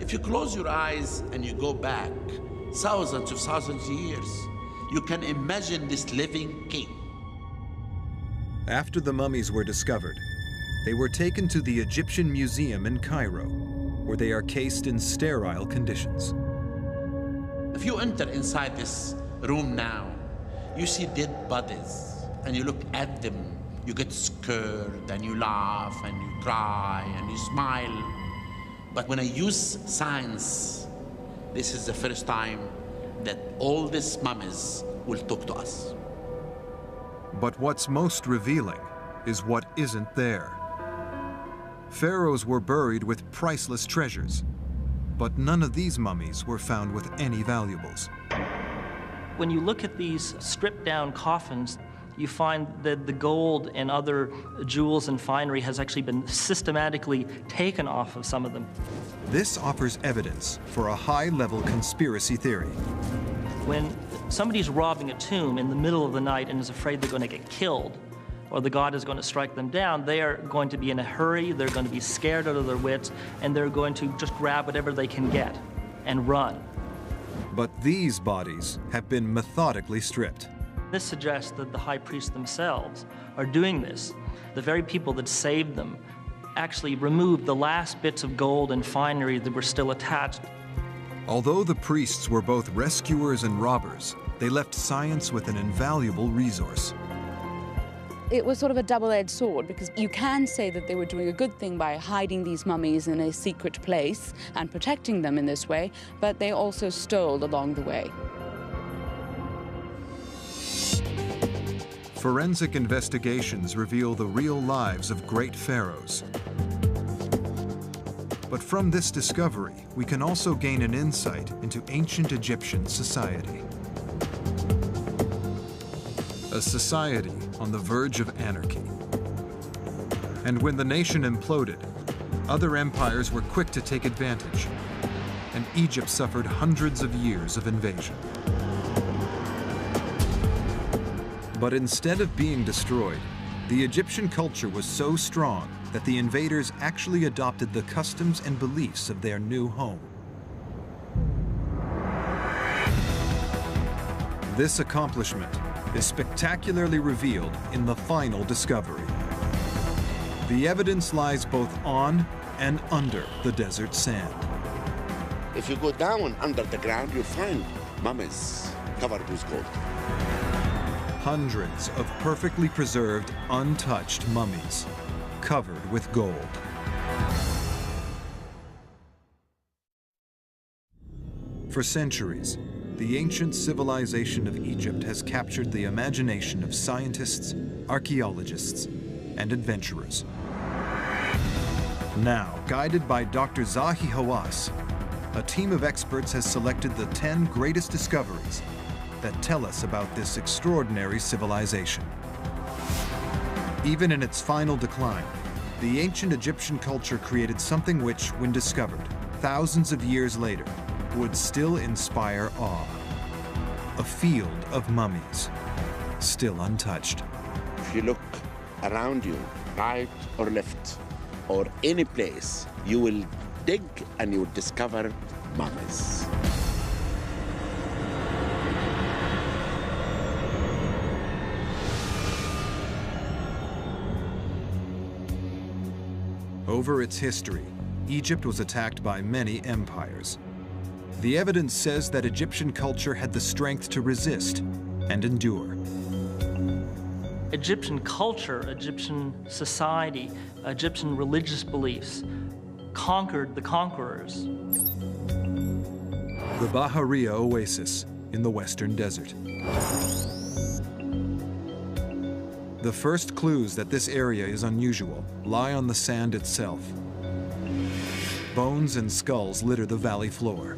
If you close your eyes and you go back thousands of years, you can imagine this living king. After the mummies were discovered, they were taken to the Egyptian Museum in Cairo, where they are cased in sterile conditions. If you enter inside this room now, you see dead bodies, and you look at them, you get scared, and you laugh, and you cry, and you smile. But when I use science, this is the first time that all these mummies will talk to us. But what's most revealing is what isn't there. Pharaohs were buried with priceless treasures, but none of these mummies were found with any valuables. When you look at these stripped down coffins, you find that the gold and other jewels and finery has actually been systematically taken off of some of them. This offers evidence for a high-level conspiracy theory. When somebody's robbing a tomb in the middle of the night and is afraid they're going to get killed, or the god is going to strike them down, they are going to be in a hurry, they're going to be scared out of their wits, and they're going to just grab whatever they can get and run. But these bodies have been methodically stripped. This suggests that the high priests themselves are doing this. The very people that saved them actually removed the last bits of gold and finery that were still attached. Although the priests were both rescuers and robbers, they left science with an invaluable resource. It was sort of a double-edged sword, because you can say that they were doing a good thing by hiding these mummies in a secret place and protecting them in this way, but they also stole along the way. Forensic investigations reveal the real lives of great pharaohs. But from this discovery, we can also gain an insight into ancient Egyptian society. A society on the verge of anarchy. And when the nation imploded, other empires were quick to take advantage, and Egypt suffered hundreds of years of invasion. But instead of being destroyed, the Egyptian culture was so strong that the invaders actually adopted the customs and beliefs of their new home. This accomplishment is spectacularly revealed in the final discovery. The evidence lies both on and under the desert sand. If you go down under the ground, you'll find mummies covered with gold. Hundreds of perfectly preserved, untouched mummies covered with gold. For centuries, the ancient civilization of Egypt has captured the imagination of scientists, archaeologists, and adventurers. Now, guided by Dr. Zahi Hawass, a team of experts has selected the 10 greatest discoveries that tell us about this extraordinary civilization. Even in its final decline, the ancient Egyptian culture created something which, when discovered thousands of years later, would still inspire awe. A field of mummies, still untouched. If you look around you, right or left, or any place, you will dig and you will discover mummies. Over its history, Egypt was attacked by many empires. The evidence says that Egyptian culture had the strength to resist and endure. Egyptian culture, Egyptian society, Egyptian religious beliefs conquered the conquerors. The Bahariya Oasis in the Western Desert. The first clues that this area is unusual lie on the sand itself. Bones and skulls litter the valley floor.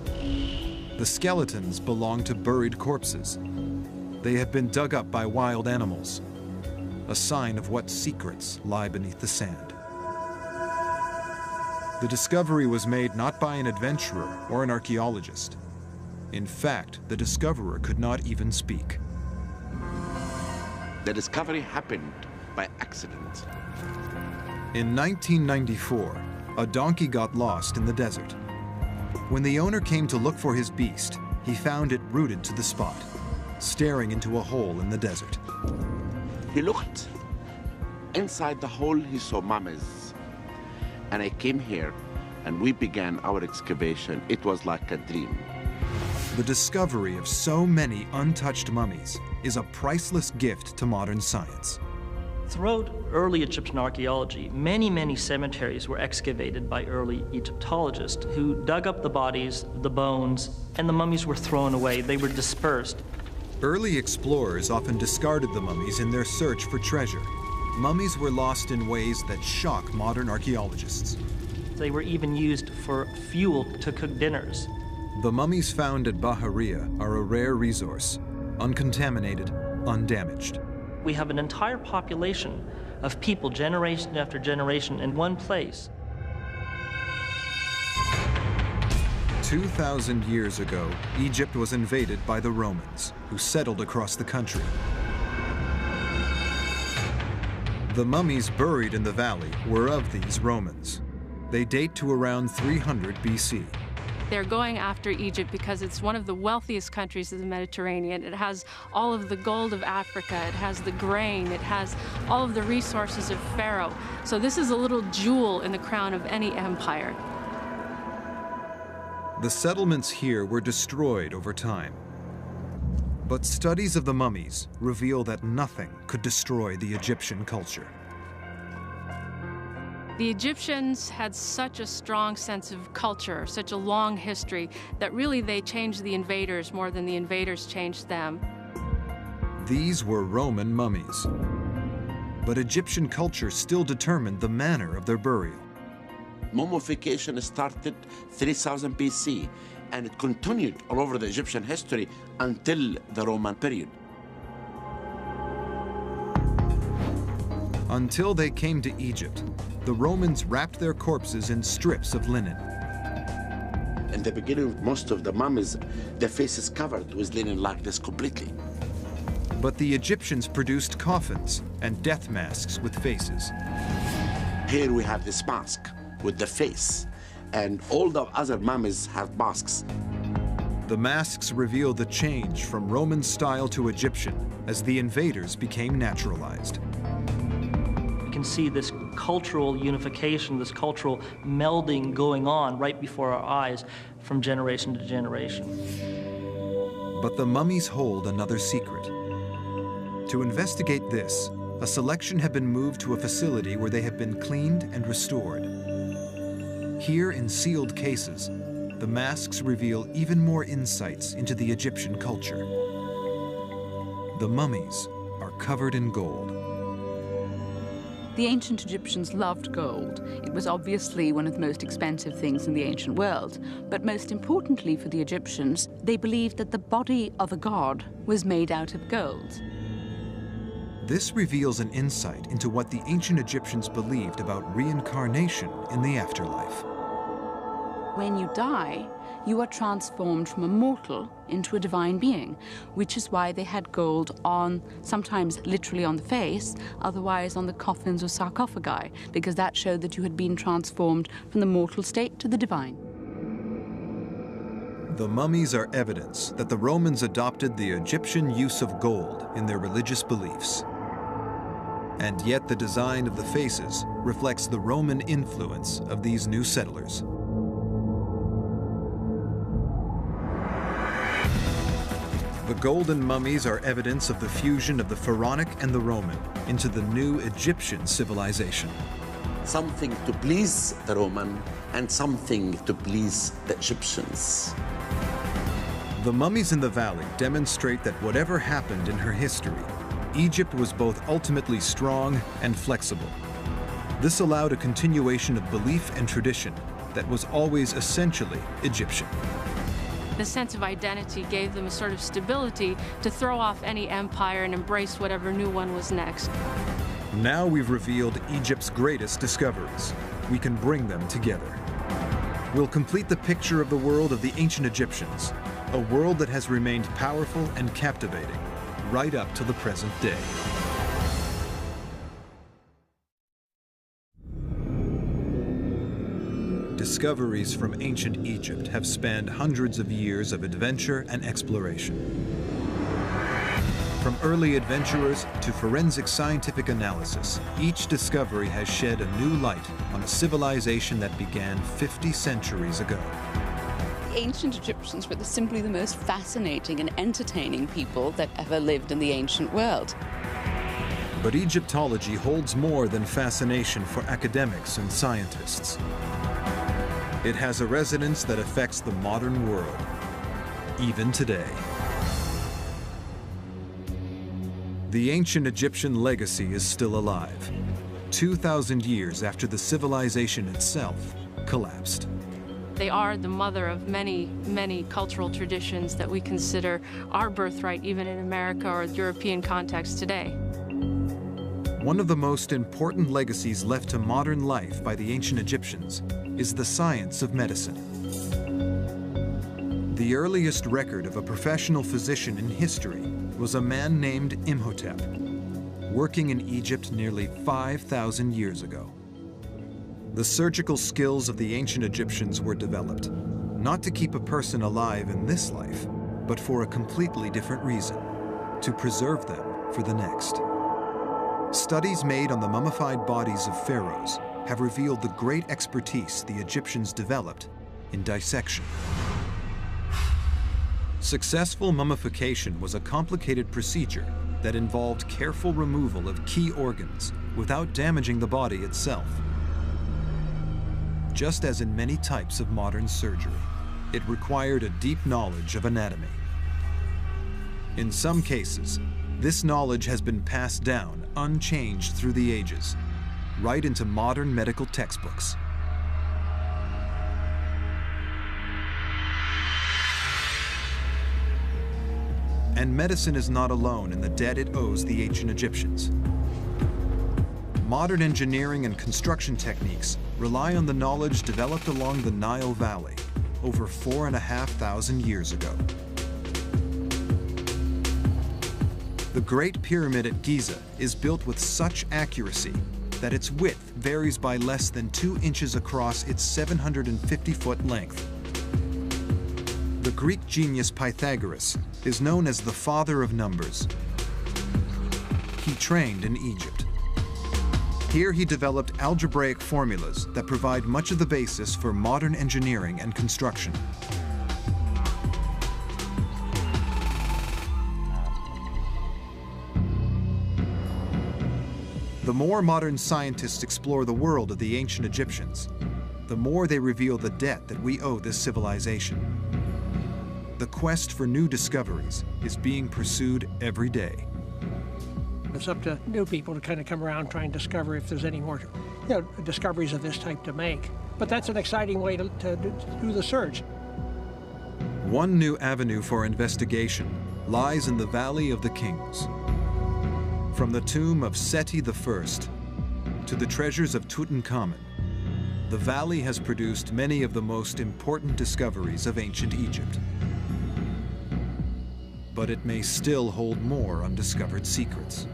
The skeletons belong to buried corpses. They have been dug up by wild animals, a sign of what secrets lie beneath the sand. The discovery was made not by an adventurer or an archaeologist. In fact, the discoverer could not even speak. The discovery happened by accident. In 1994, a donkey got lost in the desert. When the owner came to look for his beast, he found it rooted to the spot, staring into a hole in the desert. He looked. Inside the hole, he saw mummies. And I came here, and we began our excavation. It was like a dream. The discovery of so many untouched mummies is a priceless gift to modern science. Throughout early Egyptian archaeology, many cemeteries were excavated by early Egyptologists who dug up the bodies, the bones, and the mummies were thrown away. They were dispersed. Early explorers often discarded the mummies in their search for treasure. Mummies were lost in ways that shock modern archaeologists. They were even used for fuel to cook dinners. The mummies found at Bahariya are a rare resource, uncontaminated, undamaged. We have an entire population of people, generation after generation, in one place. 2,000 years ago, Egypt was invaded by the Romans, who settled across the country. The mummies buried in the valley were of these Romans. They date to around 300 BC. They're going after Egypt because it's one of the wealthiest countries of the Mediterranean. It has all of the gold of Africa, it has the grain, it has all of the resources of Pharaoh. So this is a little jewel in the crown of any empire. The settlements here were destroyed over time. But studies of the mummies reveal that nothing could destroy the Egyptian culture. The Egyptians had such a strong sense of culture, such a long history, that really they changed the invaders more than the invaders changed them. These were Roman mummies. But Egyptian culture still determined the manner of their burial. Mummification started 3000 BC, and it continued all over the Egyptian history until the Roman period. Until they came to Egypt, the Romans wrapped their corpses in strips of linen. In the beginning, most of the mummies, their faces covered with linen like this completely. But the Egyptians produced coffins and death masks with faces. Here we have this mask with the face, and all the other mummies have masks. The masks reveal the change from Roman style to Egyptian as the invaders became naturalized. We can see this cultural unification, this cultural melding going on right before our eyes from generation to generation. But the mummies hold another secret. To investigate this, a selection have been moved to a facility where they have been cleaned and restored. Here in sealed cases, the masks reveal even more insights into the Egyptian culture. The mummies are covered in gold. The ancient Egyptians loved gold. It was obviously one of the most expensive things in the ancient world. But most importantly for the Egyptians, they believed that the body of a god was made out of gold. This reveals an insight into what the ancient Egyptians believed about reincarnation in the afterlife. When you die, you are transformed from a mortal into a divine being, which is why they had gold on, sometimes literally on the face, otherwise on the coffins or sarcophagi, because that showed that you had been transformed from the mortal state to the divine. The mummies are evidence that the Romans adopted the Egyptian use of gold in their religious beliefs. And yet the design of the faces reflects the Roman influence of these new settlers. The golden mummies are evidence of the fusion of the Pharaonic and the Roman into the new Egyptian civilization. something to please the Roman and something to please the Egyptians. The mummies in the valley demonstrate that whatever happened in her history, Egypt was both ultimately strong and flexible. This allowed a continuation of belief and tradition that was always essentially Egyptian. The sense of identity gave them a sort of stability to throw off any empire and embrace whatever new one was next. Now we've revealed Egypt's greatest discoveries. We can bring them together. We'll complete the picture of the world of the ancient Egyptians, a world that has remained powerful and captivating right up to the present day. Discoveries from ancient Egypt have spanned hundreds of years of adventure and exploration. From early adventurers to forensic scientific analysis, each discovery has shed a new light on a civilization that began 50 centuries ago. The ancient Egyptians were simply the most fascinating and entertaining people that ever lived in the ancient world. But Egyptology holds more than fascination for academics and scientists. It has a resonance that affects the modern world, even today. The ancient Egyptian legacy is still alive, 2,000 years after the civilization itself collapsed. They are the mother of many, many cultural traditions that we consider our birthright, even in America or European context today. One of the most important legacies left to modern life by the ancient Egyptians is the science of medicine. The earliest record of a professional physician in history was a man named Imhotep, working in Egypt nearly 5,000 years ago. The surgical skills of the ancient Egyptians were developed, not to keep a person alive in this life, but for a completely different reason, to preserve them for the next. Studies made on the mummified bodies of pharaohs have revealed the great expertise the Egyptians developed in dissection. Successful mummification was a complicated procedure that involved careful removal of key organs without damaging the body itself. Just as in many types of modern surgery, it required a deep knowledge of anatomy. In some cases, this knowledge has been passed down unchanged through the ages, right into modern medical textbooks. And medicine is not alone in the debt it owes the ancient Egyptians. Modern engineering and construction techniques rely on the knowledge developed along the Nile Valley over 4,500 years ago. The Great Pyramid at Giza is built with such accuracy that its width varies by less than 2 inches across its 750-foot length. The Greek genius Pythagoras is known as the father of numbers. He trained in Egypt. Here he developed algebraic formulas that provide much of the basis for modern engineering and construction. The more modern scientists explore the world of the ancient Egyptians, the more they reveal the debt that we owe this civilization. The quest for new discoveries is being pursued every day. It's up to new people to kind of come around, try and discover if there's any more, discoveries of this type to make. But that's an exciting way to do the search. One new avenue for investigation lies in the Valley of the Kings. From the tomb of Seti I to the treasures of Tutankhamun, the valley has produced many of the most important discoveries of ancient Egypt. But it may still hold more undiscovered secrets.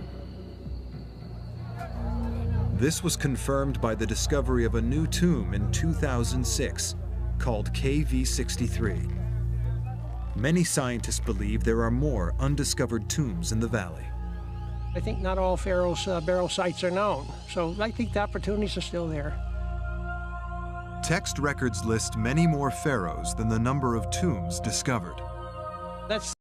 This was confirmed by the discovery of a new tomb in 2006 called KV63. Many scientists believe there are more undiscovered tombs in the valley. I think not all Pharaoh's burial sites are known, so I think the opportunities are still there. Text records list many more pharaohs than the number of tombs discovered. That's